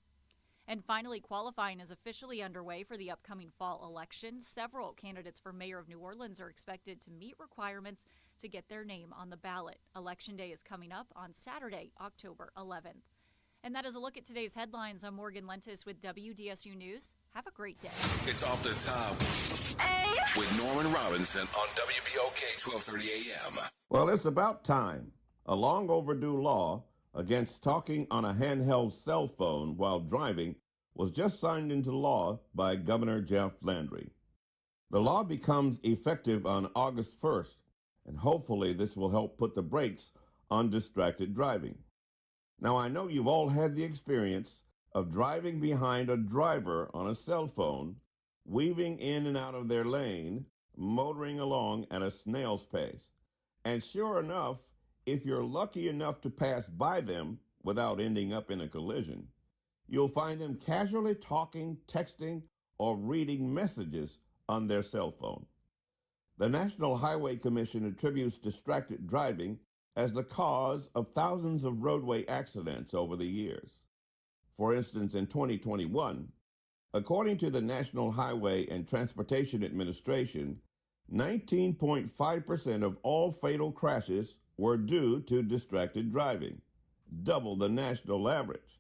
And finally, qualifying is officially underway for the upcoming fall election. Several candidates for mayor of New Orleans are expected to meet requirements to get their name on the ballot. Election Day is coming up on Saturday, October 11th. And that is a look at today's headlines. I'm Morgan Lentis with WDSU News. Have a great day. It's Off the Top with Norman Robinson on WBOK 1230 AM. Well, it's about time. A long overdue law against talking on a handheld cell phone while driving was just signed into law by Governor Jeff Landry. The law becomes effective on August 1st, and hopefully this will help put the brakes on distracted driving. Now, I know you've all had the experience of driving behind a driver on a cell phone, weaving in and out of their lane, motoring along at a snail's pace. And sure enough, if you're lucky enough to pass by them without ending up in a collision, you'll find them casually talking, texting, or reading messages on their cell phone. The National Highway Commission attributes distracted driving as the cause of thousands of roadway accidents over the years. For instance, in 2021, according to the National Highway and Transportation Administration, 19.5% of all fatal crashes were due to distracted driving, double the national average.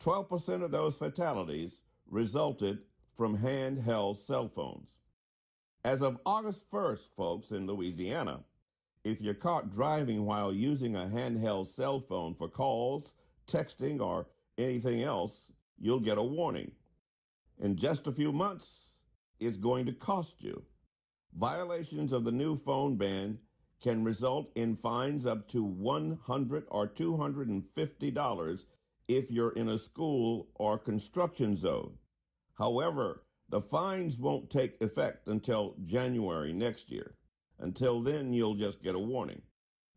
12% of those fatalities resulted from handheld cell phones. As of August 1st, folks, in Louisiana, if you're caught driving while using a handheld cell phone for calls, texting, or anything else, you'll get a warning. In just a few months, it's going to cost you. Violations of the new phone ban can result in fines up to $100 or $250 if you're in a school or construction zone. However, the fines won't take effect until January next year. Until then, you'll just get a warning.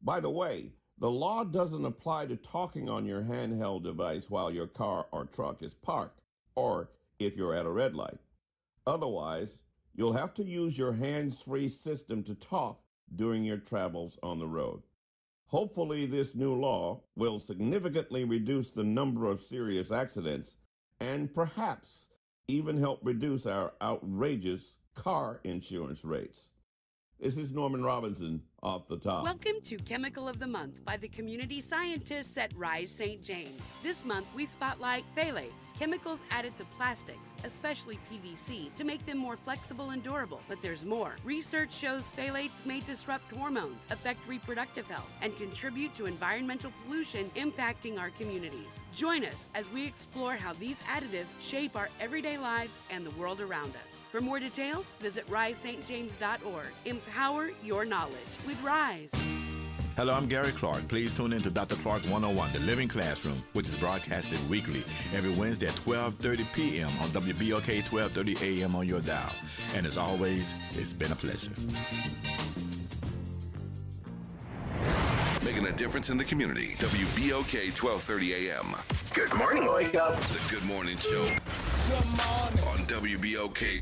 By the way, the law doesn't apply to talking on your handheld device while your car or truck is parked, or if you're at a red light. Otherwise, you'll have to use your hands-free system to talk during your travels on the road. Hopefully, this new law will significantly reduce the number of serious accidents and perhaps even help reduce our outrageous car insurance rates. This is Norman Robinson, Off the Top. Welcome to Chemical of the Month by the community scientists at Rise St. James. This month, we spotlight phthalates, chemicals added to plastics, especially PVC, to make them more flexible and durable. But there's more. Research shows phthalates may disrupt hormones, affect reproductive health, and contribute to environmental pollution impacting our communities. Join us as we explore how these additives shape our everyday lives and the world around us. For more details, visit risestjames.org. Empower your knowledge with Rise. Hello, I'm Gary Clark. Please tune in to Dr. Clark 101, The Living Classroom, which is broadcasted weekly every Wednesday at 12:30 p.m. on WBOK 1230 AM on your dial. And as always, it's been a pleasure. Making a difference in the community. WBOK 1230 AM. Good morning, wake up. The Good Morning Show. Good morning. On WBOK.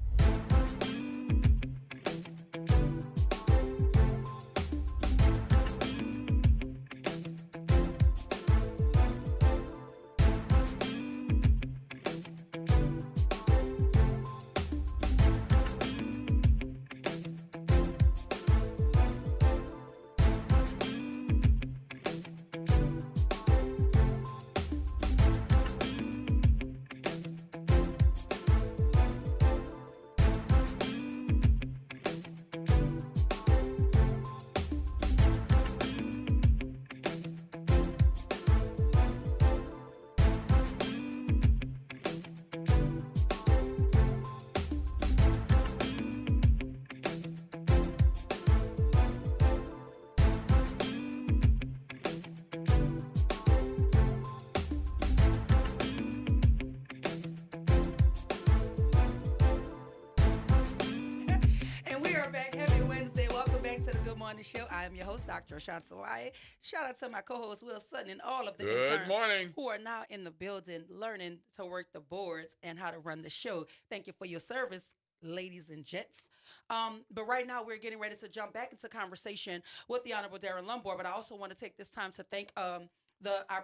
Morning Show. I am your host, Dr. Ashanta Wyatt. Shout out to my co-host, Will Sutton, and all of the Good interns morning. who are now in the building learning to work the boards and how to run the show. Thank you for your service, ladies and gents. But right now, we're getting ready to jump back into conversation with the Honorable Darren Lombard. But I also want to take this time to thank our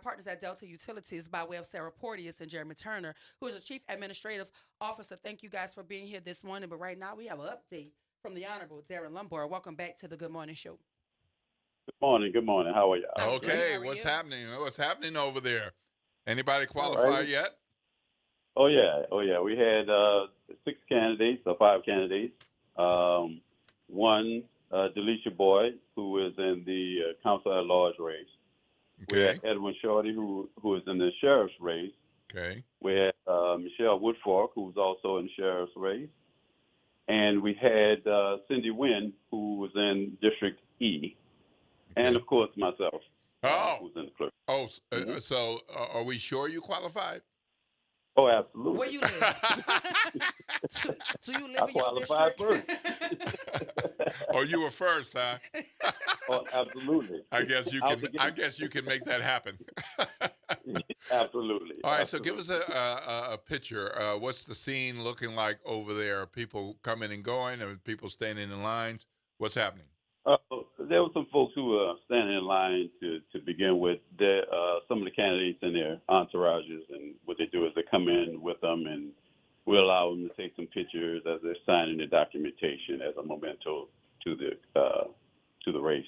partners at Delta Utilities by way of Sarah Porteous and Jeremy Turner, who is the Chief Administrative Officer. Thank you guys for being here this morning. But right now, we have an update from the Honorable Darren Lombard. Welcome back to the Good Morning Show. Good morning. Good morning. How are y'all? Okay, what's happening? What's happening over there? Anybody qualified yet? Oh yeah. We had 6 candidates or 5 candidates. One, Delisha Boyd, who is in the Council at Large race. Okay. We had Edwin Shorty, who is in the sheriff's race. Okay. We had Michelle Woodfork, who was also in the sheriff's race. And we had Cindy Wynn, who was in District E. Okay. And, of course, myself, who's in the clerk. Oh, so are we sure you qualified? Oh, absolutely. Where you live? Do you live in your district? First. Oh, you were first, huh? Oh, absolutely. I guess you can make that happen. Absolutely. All right, so give us a picture. What's the scene looking like over there? Are people coming and going? Are people standing in lines? What's happening? There were some folks who were standing in line to begin with. Some of the candidates and their entourages, and what they do is they come in with them, and we allow them to take some pictures as they're signing the documentation as a memento to the race,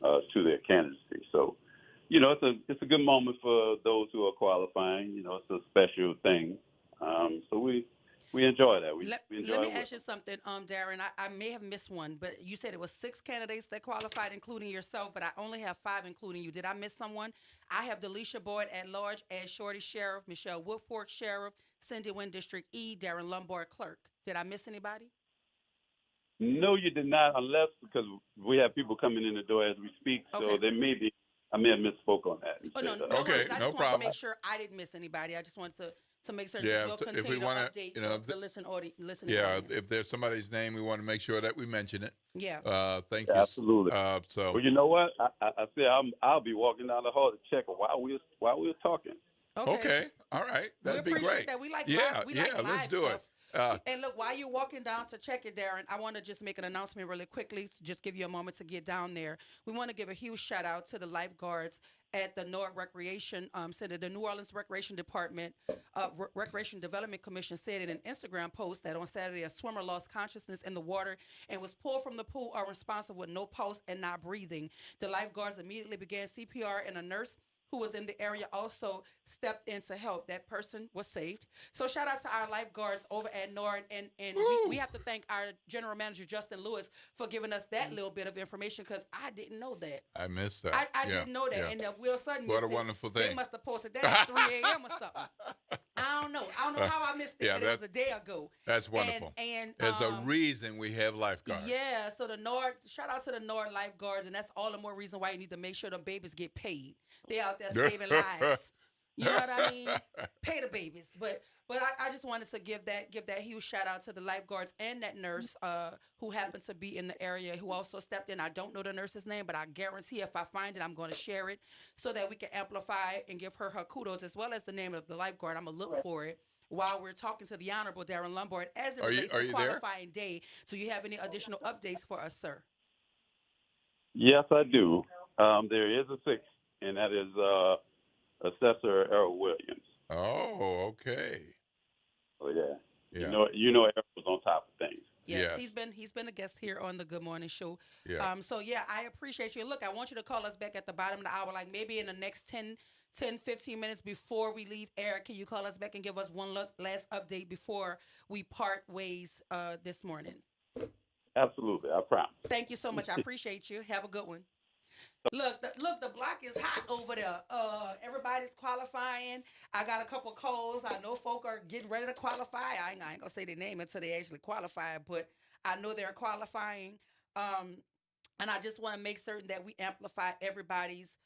to their candidacy. So, it's a good moment for those who are qualifying. It's a special thing. So we enjoy that. Let me ask you something, Darren. I may have missed one, but you said it was 6 candidates that qualified, including yourself, but I only have 5, including you. Did I miss someone? I have Delisha Boyd at large, Ed Shorty Sheriff, Michelle Woodfork Sheriff, Cindy Wynn District E, Darren Lombard Clerk. Did I miss anybody? No, you did not, unless because we have people coming in the door as we speak, so there may be. I may have misspoke on that. Oh, no, okay, I just wanted to make sure I didn't miss anybody. I just wanted to make certain that we'll continue to update the listening audience. If there's somebody's name, we want to make sure that we mention it. Yeah. Thank you. Absolutely. So. Well, you know what? I said I'll be walking down the hall to check while we're talking. Okay. All right. That'd be great. That. We like let's do it. And look, while you're walking down to check it, Darren, I want to just make an announcement really quickly, to just give you a moment to get down there. We want to give a huge shout out to the lifeguards at the North Recreation Center. The New Orleans Recreation Department, Recreation Development Commission said in an Instagram post that on Saturday a swimmer lost consciousness in the water and was pulled from the pool unresponsive with no pulse and not breathing. The lifeguards immediately began CPR, and a nurse who was in the area also stepped in to help. That person was saved. So shout out to our lifeguards over at Nord, and we have to thank our general manager, Justin Lewis, for giving us that little bit of information, because I didn't know that. I missed that. I didn't know that. And Will Sutton what a wonderful thing. They must have posted that at 3 a.m. or something. I don't know how I missed it, but it was a day ago. That's wonderful. And there's a reason we have lifeguards. Yeah, so shout out to the Nord lifeguards, and that's all the more reason why you need to make sure the babies get paid. They out there saving lives. You know what I mean? Pay the babies. But I just wanted to give that huge shout out to the lifeguards and that nurse who happened to be in the area, who also stepped in. I don't know the nurse's name, but I guarantee if I find it, I'm going to share it so that we can amplify and give her kudos, as well as the name of the lifeguard. I'm going to look for it while we're talking to the Honorable Darren Lombard as it relates to qualifying day. Do you have any additional updates for us, sir? Yes, I do. There is a 6th, and that is Assessor Errol Williams. Oh, okay. Oh yeah. You know Errol was on top of things. Yes, he's been a guest here on the Good Morning Show. Yeah. So I appreciate you. Look, I want you to call us back at the bottom of the hour, like maybe in the next 10, 15 minutes before we leave air. Can you call us back and give us one last update before we part ways this morning? Absolutely, I promise. Thank you so much. I appreciate you. Have a good one. Look, the block is hot over there. Everybody's qualifying. I got a couple calls. I know folk are getting ready to qualify. I ain't gonna say their name until they actually qualify, but I know they're qualifying. And I just want to make certain that we amplify everybody's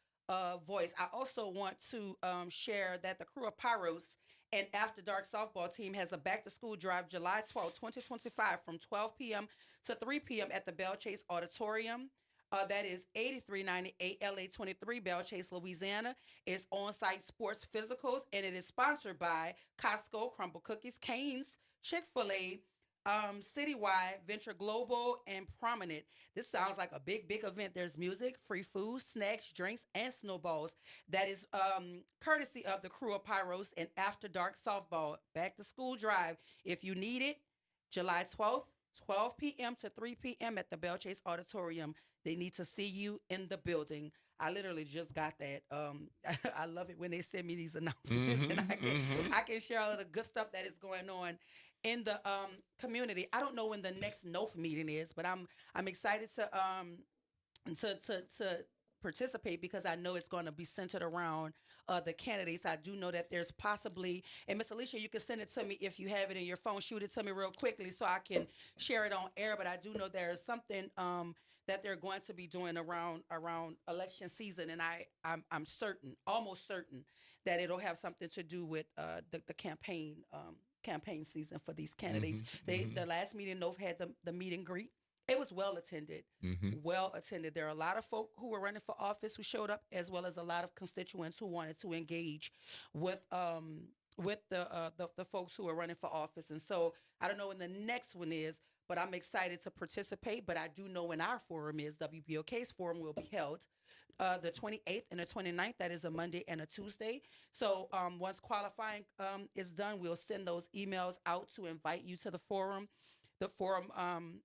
voice. I also want to share that the Crew of Pyros and After Dark softball team has a back-to-school drive July 12, 2025 from 12 p.m. to 3 p.m. at the Bell Chase Auditorium. That is 8398 LA 23, Belle Chase, Louisiana. It's on-site sports physicals, and it is sponsored by Costco, Crumble Cookies, Cane's, Chick-fil-A, Citywide, Venture Global, and Prominent. This sounds like a big event. There's music, free food, snacks, drinks, and snowballs. That is courtesy of the crew of Pyros and After Dark Softball Back to School Drive. If you need it, July 12th, 12 p.m. to 3 p.m. at the Belle Chase Auditorium. They need to see you in the building. I literally just got that. I love it when they send me these announcements, and I can share all of the good stuff that is going on in the community. I don't know when the next NOF meeting is, but I'm excited to participate because I know it's going to be centered around the candidates. I do know that there's possibly, and Miss Alicia, you can send it to me if you have it in your phone. Shoot it to me real quickly so I can share it on air. But I do know there's something that they're going to be doing around election season, and I'm certain, almost certain, that it'll have something to do with the campaign season for these candidates. The last meeting, NOF had the meet and greet. It was well attended. Well attended. There are a lot of folk who were running for office who showed up, as well as a lot of constituents who wanted to engage with the folks who are running for office. And so I don't know when the next one is, but I'm excited to participate. But I do know when our forum is. WBOK's forum will be held the 28th and the 29th. That is a Monday and a Tuesday. So once qualifying is done, we'll send those emails out to invite you to the forum. The forum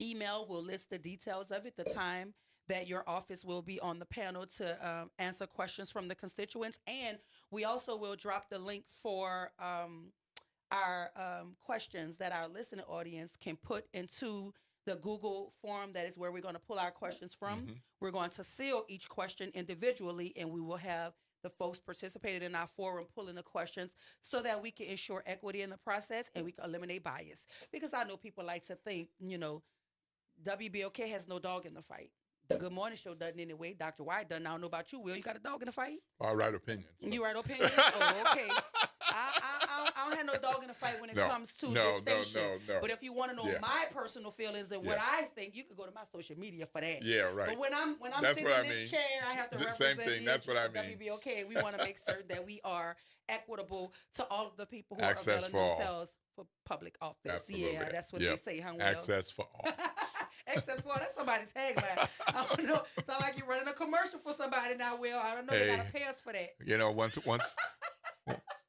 email will list the details of it, the time that your office will be on the panel to answer questions from the constituents. And we also will drop the link for our questions that our listening audience can put into the Google form. That is where we're going to pull our questions from. We're going to seal each question individually, and we will have the folks participated in our forum pulling the questions so that we can ensure equity in the process and we can eliminate bias. Because I know people like to think, WBOK has no dog in the fight. The Good Morning Show doesn't anyway. Dr. White doesn't. I don't know about you, Will. You got a dog in the fight? I write opinions. You write opinions? Oh, okay. I don't have no dog in the fight when it comes to this station. No. But if you want to know my personal feelings and what I think, you can go to my social media for that. Yeah, right. But when I'm sitting in this chair, I have to represent WBOK, and we want to make certain that we are equitable to all of the people who are availing themselves for public office. Absolutely. Yeah, that's what they say, huh, Will? Access for all. Access for all. That's somebody's tagline. I don't know. Sound like you're running a commercial for somebody now, Will. I don't know. They got to pay us for that. Once.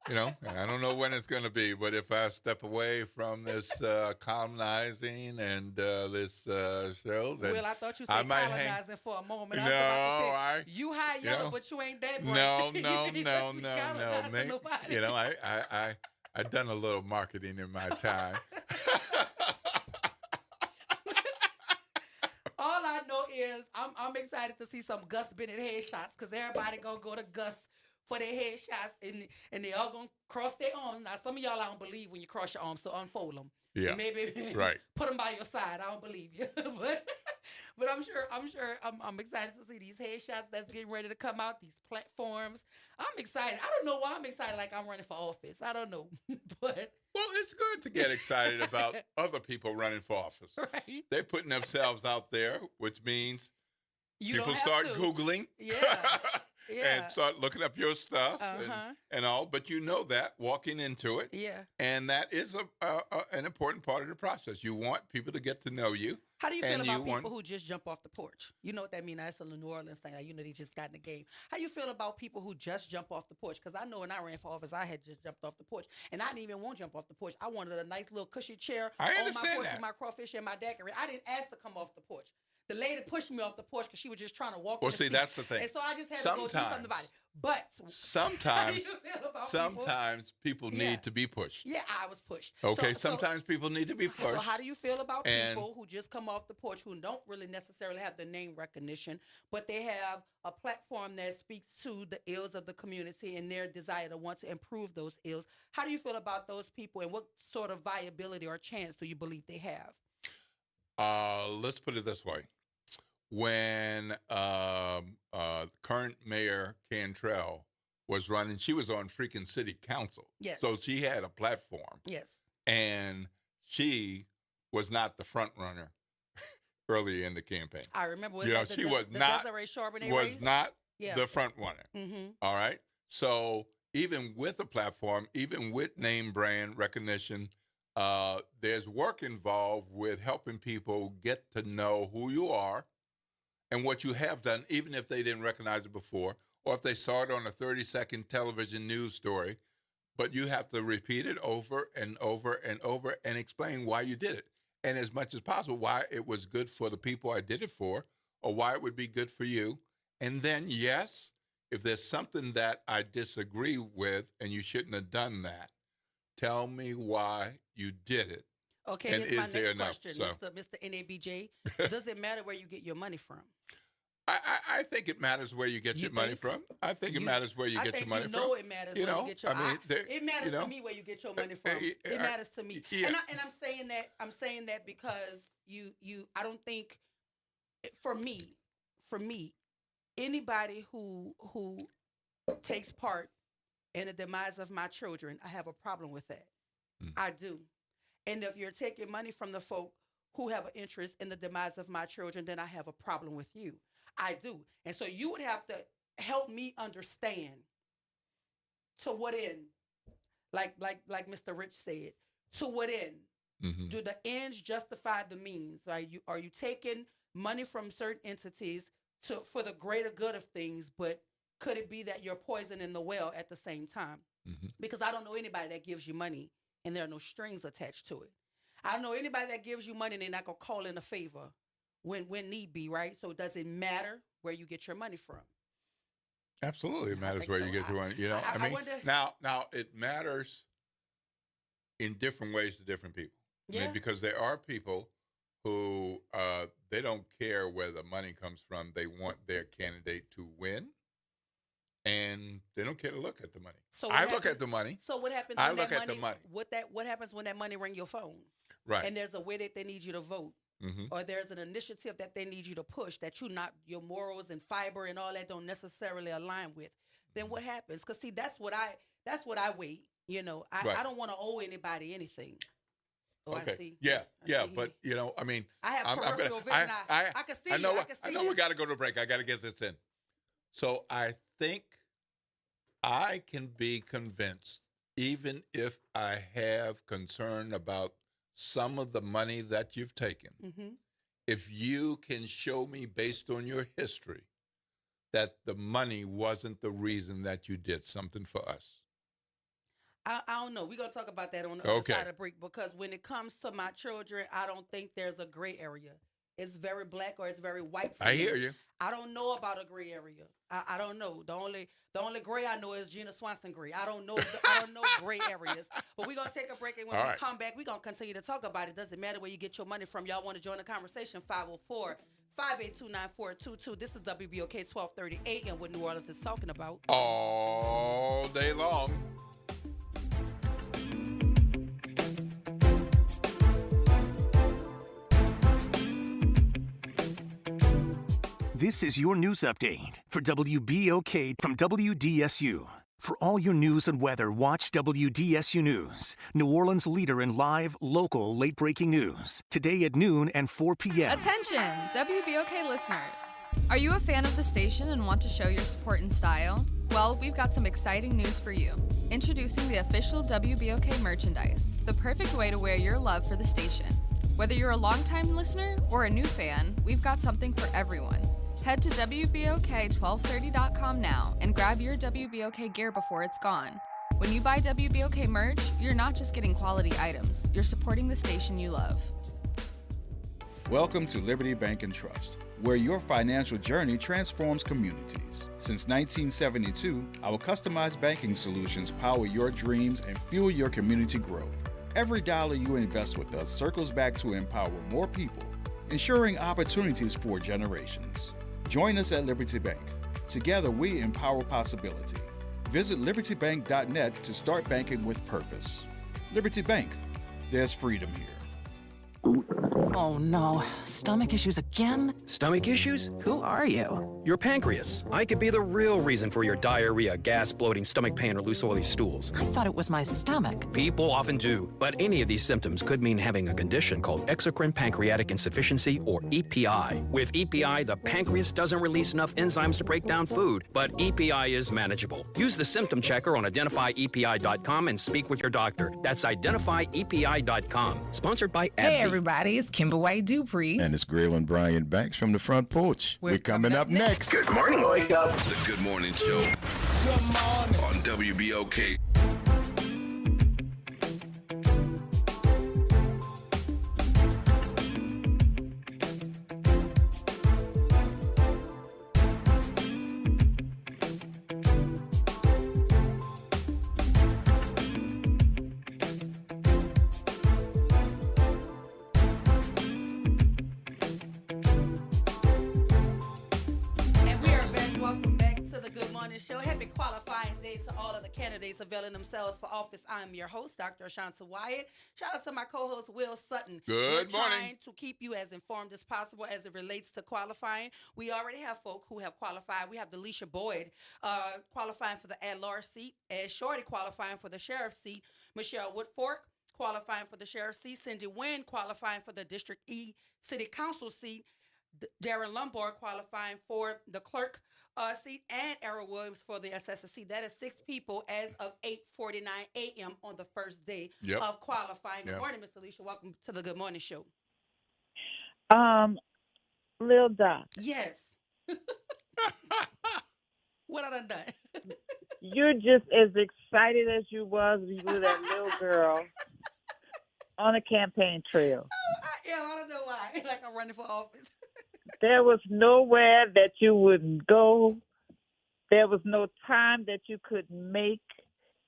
I don't know when it's going to be, but if I step away from this colonizing and this show, then Will, I thought you said colonizing for a moment. You high yellow, but you ain't that bright. No. I've done a little marketing in my time. All I know is I'm excited to see some Gus Bennett headshots because everybody gonna go to Gus for their headshots and they all gonna cross their arms. Now some of y'all I don't believe when you cross your arms, so unfold them. Yeah. And maybe right. Put them by your side. I don't believe you, but I'm excited to see these headshots that's getting ready to come out. These platforms. I'm excited. I don't know why I'm excited. Like I'm running for office. I don't know, but. Well, it's good to get excited about other people running for office. Right. They're putting themselves out there, which means people start Googling. Yeah. And start looking up your stuff and all. But you know that walking into it. Yeah. And that is an important part of the process. You want people to get to know you. How do you feel about people who just jump off the porch? You know what that means? That's a New Orleans thing. Like, they just got in the game. How you feel about people who just jump off the porch? Because I know when I ran for office, I had just jumped off the porch. And I didn't even want to jump off the porch. I wanted a nice little cushy chair on my porch with my crawfish and my daiquiri. I didn't ask to come off the porch. The lady pushed me off the porch because she was just trying to walk. Well, see, that's the thing. And so I just had to go do something about it. But sometimes people need to be pushed. Yeah, I was pushed. Okay, sometimes people need to be pushed. So how do you feel about people who just come off the porch, who don't really necessarily have the name recognition, but they have a platform that speaks to the ills of the community and their desire to want to improve those ills? How do you feel about those people, and what sort of viability or chance do you believe they have? Let's put it this way. When current Mayor Cantrell was running, she was on freaking city council. Yes. So she had a platform. Yes. And she was not the front runner earlier in the campaign. I remember. You know, she was not Desiree Charbonnet was race? not Yeah. the front runner. Mm-hmm. All right. So even with a platform, even with name brand recognition, there's work involved with helping people get to know who you are and what you have done, even if they didn't recognize it before, or if they saw it on a 30-second television news story. But you have to repeat it over and over and over and explain why you did it. And as much as possible, why it was good for the people I did it for, or why it would be good for you. And then, yes, if there's something that I disagree with and you shouldn't have done that, tell me why you did it. Okay, and here's my is there next enough? question, Mr. NABJ. Does it matter where you get your money from? I think it matters where you get your money from. I think it matters where you get your money from. I think it matters where you get your money. It matters to me where you get your money from. It matters to me. Yeah. And I'm saying that because I don't think for me, anybody who takes part in the demise of my children, I have a problem with that. I do. And if you're taking money from the folk who have an interest in the demise of my children, then I have a problem with you. I do. And so you would have to help me understand to what end, like Mr. Rich said, to what end? Mm-hmm. Do the ends justify the means? Are you taking money from certain entities for the greater good of things, but could it be that you're poisoning the well at the same time? Mm-hmm. Because I don't know anybody that gives you money and there are no strings attached to it. I don't know anybody that gives you money and they're not going to call in a favor when need be, right? So does it matter where you get your money from? Absolutely, it matters where you get your money. You know, I mean, now it matters in different ways to different people. Yeah. I mean, because there are people who they don't care where the money comes from. They want their candidate to win, and they don't care to look at the money. So I look at the money. So what happens? I look at the money. What happens when that money ring your phone? Right. And there's a way that they need you to vote. Mm-hmm. Or there's an initiative that they need you to push that your morals and fiber and all that don't necessarily align with. Then what happens? Because see, that's what I weigh. You know, I don't want to owe anybody anything. Oh, okay. I see. Yeah, but you know, I mean, I have peripheral vision. I can see I know, you. I can see I know you. we got to go to a break. I got to get this in. So I think I can be convinced, even if I have concern about some of the money that you've taken, mm-hmm. if you can show me based on your history that the money wasn't the reason that you did something for us. I don't know. We're going to talk about that on the other side of the break, because when it comes to my children, I don't think there's a gray area. It's very black or it's very white for I me. hear you. I don't know about a gray area. I don't know. The only gray I know is Gina Swanson gray. I don't know gray areas. But we're going to take a break, and when we come back, we're going to continue to talk about it. Doesn't matter where you get your money from. Y'all want to join the conversation? 504-582-9422. This is WBOK 1230 AM, what New Orleans is talking about. All day long. This is your news update for WBOK from WDSU. For all your news and weather, watch WDSU News, New Orleans' leader in live, local, late-breaking news. Today at noon and 4 p.m. Attention, WBOK listeners. Are you a fan of the station and want to show your support in style? Well, we've got some exciting news for you. Introducing the official WBOK merchandise, the perfect way to wear your love for the station. Whether you're a longtime listener or a new fan, we've got something for everyone. Head to WBOK1230.com now and grab your WBOK gear before it's gone. When you buy WBOK merch, you're not just getting quality items, you're supporting the station you love. Welcome to Liberty Bank and Trust, where your financial journey transforms communities. Since 1972, our customized banking solutions power your dreams and fuel your community growth. Every dollar you invest with us circles back to empower more people, ensuring opportunities for generations. Join us at Liberty Bank. Together, we empower possibility. Visit libertybank.net to start banking with purpose. Liberty Bank. There's freedom here. Oh no, stomach issues again? Stomach issues? Who are you? Your pancreas. I could be the real reason for your diarrhea, gas, bloating, stomach pain, or loose oily stools. I thought it was my stomach. People often do, but any of these symptoms could mean having a condition called exocrine pancreatic insufficiency, or EPI. With EPI, the pancreas doesn't release enough enzymes to break down food, but EPI is manageable. Use the symptom checker on identifyepi.com and speak with your doctor. That's identifyepi.com. Sponsored by AbbVie. Hey everybody, it's Kimber White Dupree. And it's Graylin Brian Banks from the front porch. We're coming up next. Good morning, wake up. The Good Morning Show. Good morning. On WBOK. Show. Happy qualifying day to all of the candidates availing themselves for office. I'm your host, Dr. Ashanta Wyatt. Shout out to my co-host, Will Sutton. Good We're morning. trying to keep you as informed as possible as it relates to qualifying. We already have folk who have qualified. We have Delisha Boyd qualifying for the at-large seat, Ed Shorty qualifying for the sheriff's seat, Michelle Woodfork qualifying for the sheriff's seat, Cindy Wynn qualifying for the District E City Council seat, Darren Lombard qualifying for the clerk seat, and Errol Williams for the assessor seat. That is 6 people as of 8:49 a.m. on the first day of qualifying. Good morning, Miss Alicia. Welcome to the Good Morning Show. Lil Doc. Yes. What I done? You're just as excited as you was when you were that little girl on the campaign trail. I don't know why. Like I'm running for office. There was nowhere that you wouldn't go. There was no time that you couldn't make.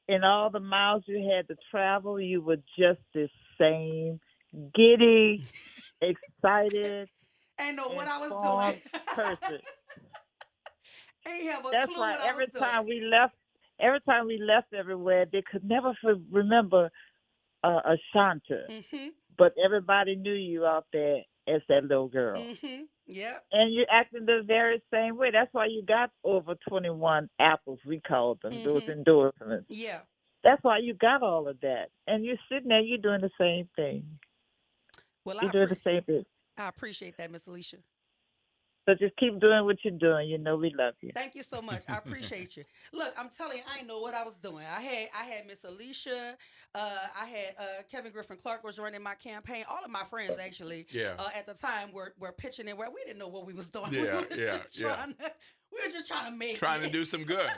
In all the miles you had to travel, you were just the same, giddy, excited. Ain't know what I was doing. Person. Ain't have a That's clue why what I every was time doing. every time we left everywhere, they could never remember Ashanta. Mm-hmm. But everybody knew you out there as that little girl. Mm-hmm. Yeah. And you acted the very same way. That's why you got over 21 apples, we called them, those endorsements. Yeah. That's why you got all of that. And you're sitting there, you're doing the same thing. Well, You're doing the same thing. I appreciate that, Miss Alicia. So just keep doing what you're doing. You know we love you. Thank you so much. I appreciate you. Look, I'm telling you, I didn't know what I was doing. I had Miss Alicia. I had Kevin Griffin Clark was running my campaign. All of my friends actually at the time were pitching in where we didn't know what we was doing. We were just trying to make Trying to do some good.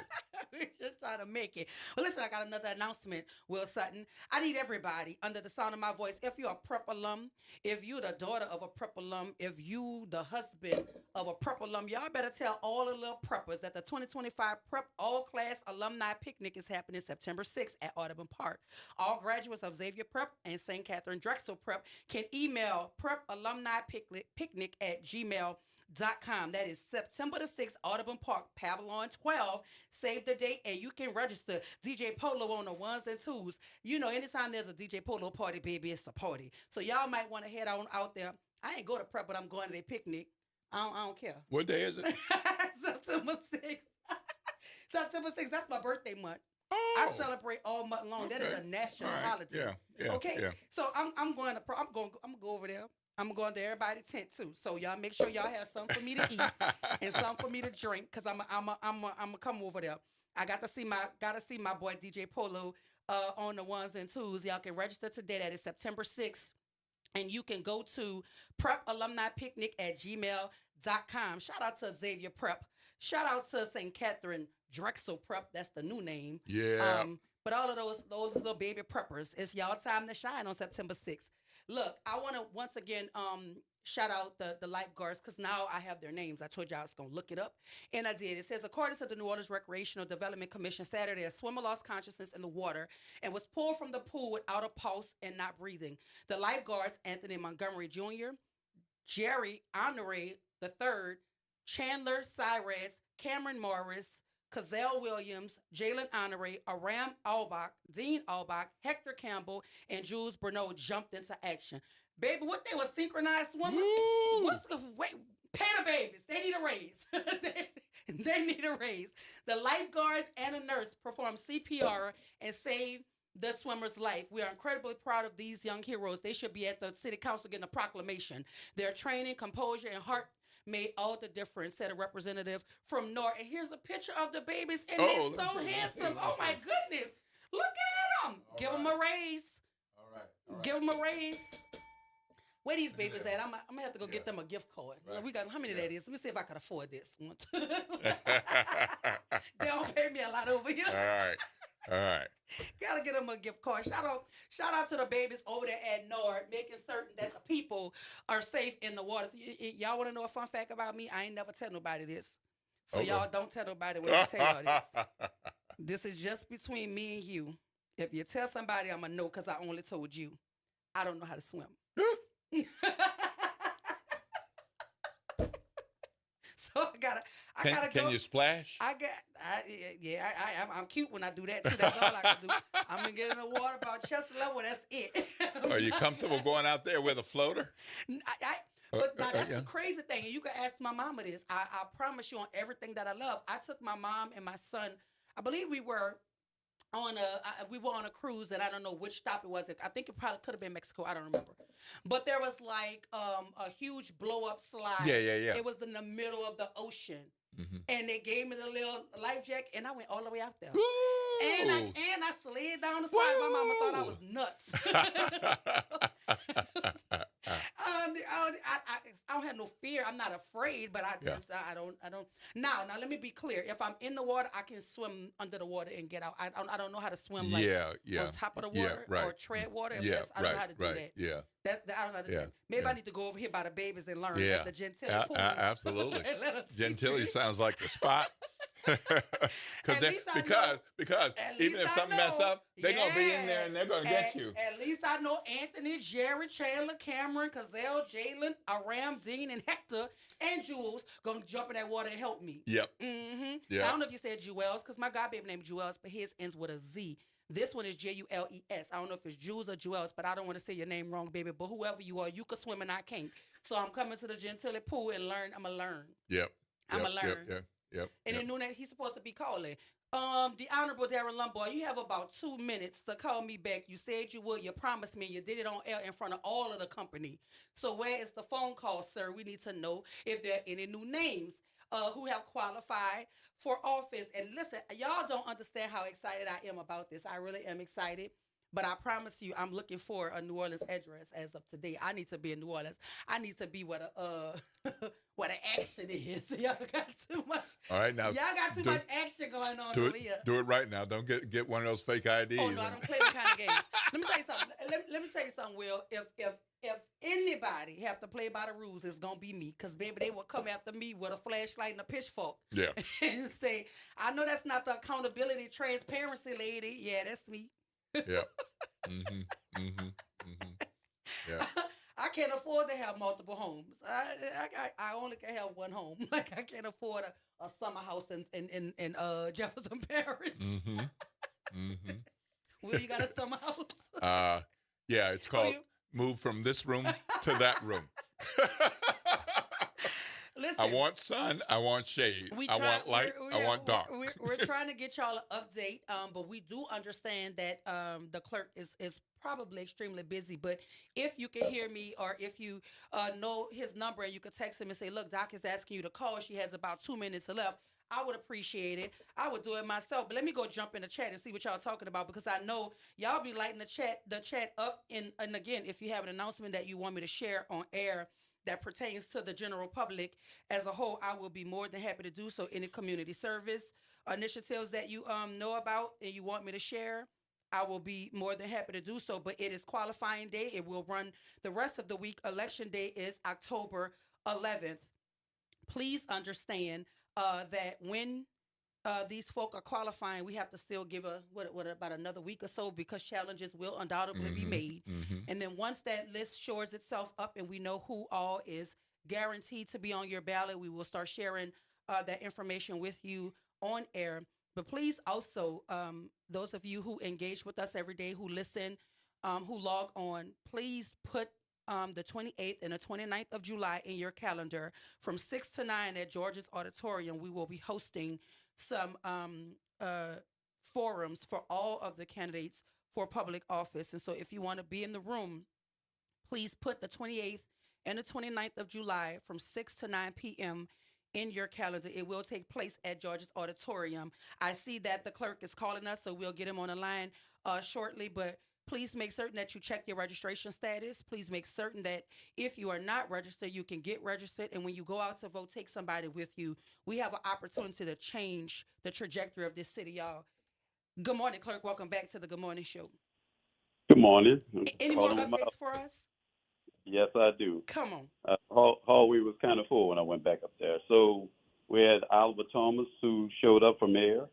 we were just trying to make it. Well, listen, I got another announcement, Will Sutton. I need everybody under the sound of my voice. If you're a prep alum, if you're the daughter of a prep alum, if you the husband of a prep alum, y'all better tell all the little preppers that the 2025 Prep All-Class Alumni Picnic is happening September 6th at Audubon Park. All graduates of Xavier Prep and St. Catherine Drexel Prep can email prepalumnipicnic@gmail.com. That is September the 6th, Audubon Park, Pavilion 12. Save the date and you can register. DJ Polo on the ones and twos. You know, anytime there's a DJ Polo party, baby, it's a party. So y'all might want to head on out there. I ain't go to prep, but I'm going to their picnic. I don't care. What day is it? September 6th. September 6th, that's my birthday month. Oh, I celebrate all month long. That is a national holiday. Yeah. Okay. Yeah. So I'm going to go over there. I'm going to everybody's tent too. So y'all make sure y'all have something for me to eat and something for me to drink, cause I'm gonna come over there. I gotta see my boy DJ Polo on the ones and twos. Y'all can register today. That is September 6th. And you can go to prepalumnipicnic@gmail.com. Shout out to Xavier Prep. Shout out to St. Catherine Drexel Prep. That's the new name. Yeah. But all of those little baby preppers, it's y'all time to shine on September 6th. Look, I want to once again shout out the lifeguards, because now I have their names. I told you I was going to look it up, and I did. It says, according to the New Orleans Recreational Development Commission, Saturday, a swimmer lost consciousness in the water and was pulled from the pool without a pulse and not breathing. The lifeguards, Anthony Montgomery Jr., Jerry Honore III, Chandler Cyrus, Cameron Morris, Cazell Williams, Jalen Honore, Aram Albach, Dean Albach, Hector Campbell, and Jules Bruneau jumped into action. Baby, what they were synchronized swimmers? Wait, Panda babies. They need a raise. They need a raise. The lifeguards and a nurse performed CPR and saved the swimmer's life. We are incredibly proud of these young heroes. They should be at the city council getting a proclamation. Their training, composure, and heart made all the difference, said a representative from NOR. And here's a picture of the babies, and they're so handsome. Oh, my goodness. Look at them. Give them a raise. All right. Give them a raise. Where these babies at? I'm gonna have to go get them a gift card. Right. We got how many that is? Let me see if I can afford this one. They don't pay me a lot over here. All right. Gotta get them a gift card. Shout out to the babies over there at NORD, making certain that the people are safe in the waters. Y'all want to know a fun fact about me? I ain't never tell nobody this, so y'all don't tell nobody when I tell y'all this. This is just between me and you. If you tell somebody, I'm gonna know because I only told you. I don't know how to swim. So I gotta go. Can you splash? I'm cute when I do that too. That's all I can do. I'm gonna get in the water about chest level. That's it. Are you comfortable going out there with a floater? But now that's the crazy thing, and you can ask my mama this. I promise you on everything that I love. I took my mom and my son. I believe we were on a cruise, and I don't know which stop it was. I think it probably could have been Mexico. I don't remember. But there was like a huge blow up slide. Yeah. It was in the middle of the ocean. Mm-hmm. And they gave me the little life jacket, and I went all the way out there. Woo! And I slid down the slide. My mama thought I was nuts. I don't have no fear. I'm not afraid, but I don't. Now let me be clear. If I'm in the water, I can swim under the water and get out. I don't know how to swim like on top of the water or tread water. I don't know how to do that. Yeah. I don't know how to do that. Maybe I need to go over here by the babies and learn at the Gentilly pool. Absolutely. Gentilly sounds like the spot. Because even if something mess up, they're going to be in there and they're going to get you. At least I know Anthony, Jerry, Chandler, Cameron, Cazell, Jalen, Aram, Dean, and Hector, and Jules going to jump in that water and help me. Yep. Mm-hmm. Yep. I don't know if you said Jewels, because my godbaby named Jewels, but his ends with a Z. This one is Jules. I don't know if it's Jules or Jewels, but I don't want to say your name wrong, baby. But whoever you are, you can swim and I can't. So I'm coming to the Gentilly pool and learn. I'm going to learn. Yep. I'm going to learn. Yep. And then knew that he's supposed to be calling. The Honorable Darren Lumbaugh, you have about 2 minutes to call me back. You said you would. You promised me. You did it on air in front of all of the company. So where is the phone call, sir? We need to know if there are any new names who have qualified for office. And listen, y'all don't understand how excited I am about this. I really am excited. But I promise you, I'm looking for a New Orleans address as of today. I need to be in New Orleans. I need to be where the action is. Y'all got too much. All right, now y'all got too much action going on over here. Do it right now. Don't get one of those fake IDs. Oh no, I don't play the kind of games. Let me tell you something. Let me tell you something, Will. If anybody have to play by the rules, it's gonna be me. Cause baby, they will come after me with a flashlight and a pitchfork. Yeah. And say, I know that's not the accountability, transparency lady. Yeah, that's me. Yeah. Yeah. I can't afford to have multiple homes. I only can have one home. Like I can't afford a summer house in Jefferson Parish. Will, you got a summer house? Yeah, it's called move from this room to that room. Listen, I want sun. I want shade. I want light. I want dark. We're trying to get y'all an update, but we do understand that the clerk is probably extremely busy. But if you can hear me, or if you know his number and you can text him and say, look, Doc is asking you to call. She has about 2 minutes left. I would appreciate it. I would do it myself. But let me go jump in the chat and see what y'all talking about, because I know y'all be lighting the chat up. And again, if you have an announcement that you want me to share on air that pertains to the general public as a whole, I will be more than happy to do so. Any community service initiatives that you know about and you want me to share, I will be more than happy to do so. But it is qualifying day. It will run the rest of the week. Election day is October 11th. Please understand that when these folk are qualifying, we have to still give about another week or so, because challenges will undoubtedly be made. And then once that list shores itself up and we know who all is guaranteed to be on your ballot, we will start sharing that information with you on air. But please also, those of you who engage with us every day, who listen, who log on, please put the 28th and the 29th of July in your calendar from 6 to 9 at George's Auditorium. We will be hosting some forums for all of the candidates for public office. And so if you want to be in the room, please put the 28th and the 29th of July from 6 to 9 p.m. in your calendar. It will take place at George's Auditorium. I see that the clerk is calling us, so we'll get him on the line shortly, but please make certain that you check your registration status. Please make certain that if you are not registered, you can get registered. And when you go out to vote, take somebody with you. We have an opportunity to change the trajectory of this city, y'all. Good morning, clerk. Welcome back to the Good Morning Show. Good morning. Any more updates for us? Yes, I do. Come on. Hallway was kind of full when I went back up there. So we had Oliver Thomas, who showed up for mayor,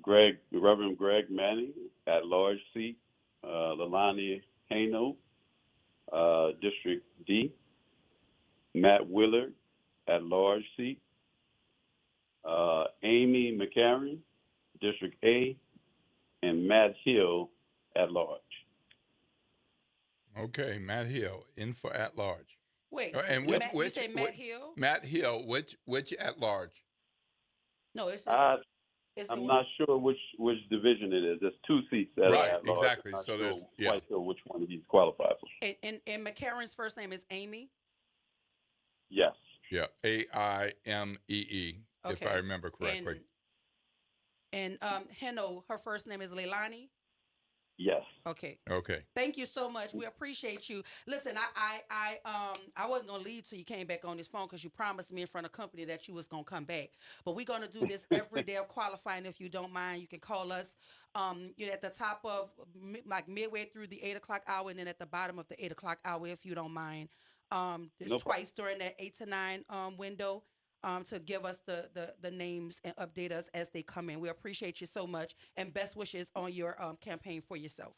Reverend Greg Manning at large seat, Leilani Hano, District D, Matt Willard at large seat, Amy McCarron, District A, and Matt Hill at large. Okay, Matt Hill in for at large. Wait, and you said Matt Hill? Matt Hill, which at large? No, it's I'm not sure which division it is. There's 2 seats that are at large. Exactly. I'm not So sure, there's quite sure which one he's qualified for. And McCarron's first name is Amy? Yes. Yeah, AIMEE, if Okay. I remember correctly. And Heno, her first name is Leilani? Yes. Okay. Okay. Thank you so much. We appreciate you. Listen, I wasn't gonna leave till you came back on this phone because you promised me in front of company that you was gonna come back. But we're gonna do this every day of qualifying. If you don't mind, you can call us. You're at the top of like midway through the 8 o'clock hour, and then at the bottom of the 8 o'clock hour, if you don't mind. There's twice during that 8 to 9 window. To give us the names and update us as they come in. We appreciate you so much, and best wishes on your campaign for yourself.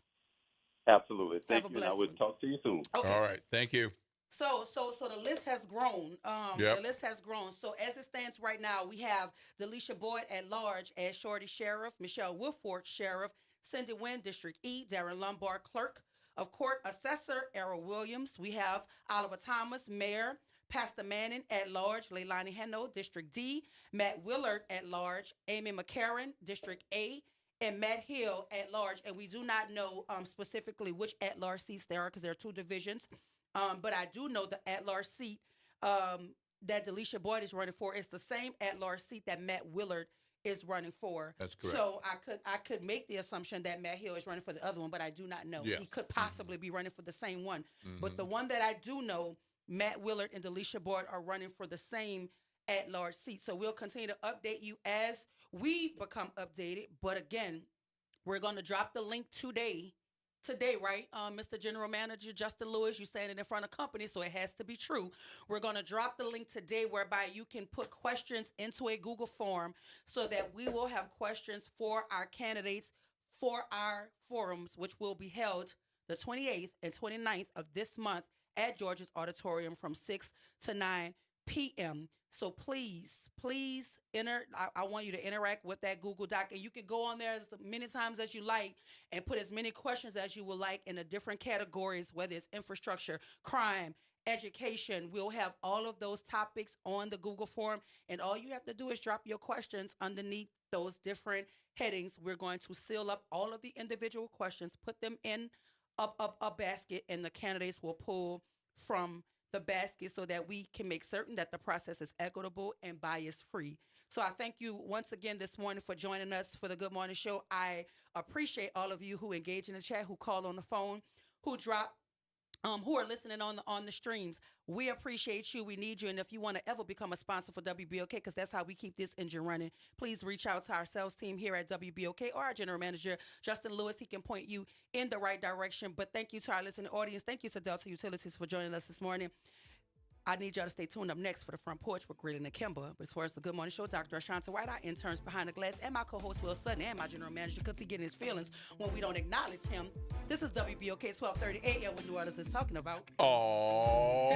Absolutely. Thank Have a you. And I blessed would one. talk to you soon. Okay. All right. Thank you. So the list has grown. Yep. The list has grown. So as it stands right now, we have Delisha Boyd at large as Shorty Sheriff, Michelle Woodfork Sheriff, Cindy Wynn, District E, Darren Lombard Clerk of Court Assessor, Errol Williams. We have Oliver Thomas, Mayor, Pastor Manning at large, Leilani Hano, District D, Matt Willard at large, Amy McCarron, District A, and Matt Hill at large. And we do not know specifically which at-large seats there are because there are 2 divisions. But I do know the at-large seat that Delisha Boyd is running for is the same at-large seat that Matt Willard is running for. That's correct. So I could make the assumption that Matt Hill is running for the other one, but I do not know. Yeah. He could possibly be running for the same one. Mhm. But the one that I do know, Matt Willard and Delisha Boyd are running for the same at-large seat. So we'll continue to update you as we become updated. But again, we're going to drop the link today, right? Mr. General Manager Justin Lewis, you saying it in front of company, so it has to be true. We're going to drop the link today whereby you can put questions into a Google form so that we will have questions for our candidates for our forums, which will be held the 28th and 29th of this month at George's Auditorium from 6 to 9 p.m. So please I want you to interact with that Google Doc, and you can go on there as many times as you like and put as many questions as you would like in the different categories, whether it's infrastructure, crime, education. We'll have all of those topics on the Google form, and all you have to do is drop your questions underneath those different headings. We're going to seal up all of the individual questions, put them in a basket, and the candidates will pull from the basket so that we can make certain that the process is equitable and bias free. So I thank you once again this morning for joining us for the Good Morning Show. I appreciate all of you who engage in the chat, who call on the phone, who drop, who are listening on the streams. We appreciate you. We need you. And if you want to ever become a sponsor for WBOK, because that's how we keep this engine running, please reach out to our sales team here at WBOK or our general manager, Justin Lewis. He can point you in the right direction. But thank you to our listening audience. Thank you to Delta Utilities for joining us this morning. I need y'all to stay tuned up next for the Front Porch with Grilling and Kimba. But as far as the Good Morning Show, Dr. Ashanta White, our interns behind the glass, and my co-host Will Sutton, and my general manager, because he getting his feelings when we don't acknowledge him. This is WBOK 1230 AM, what New Orleans is talking about. All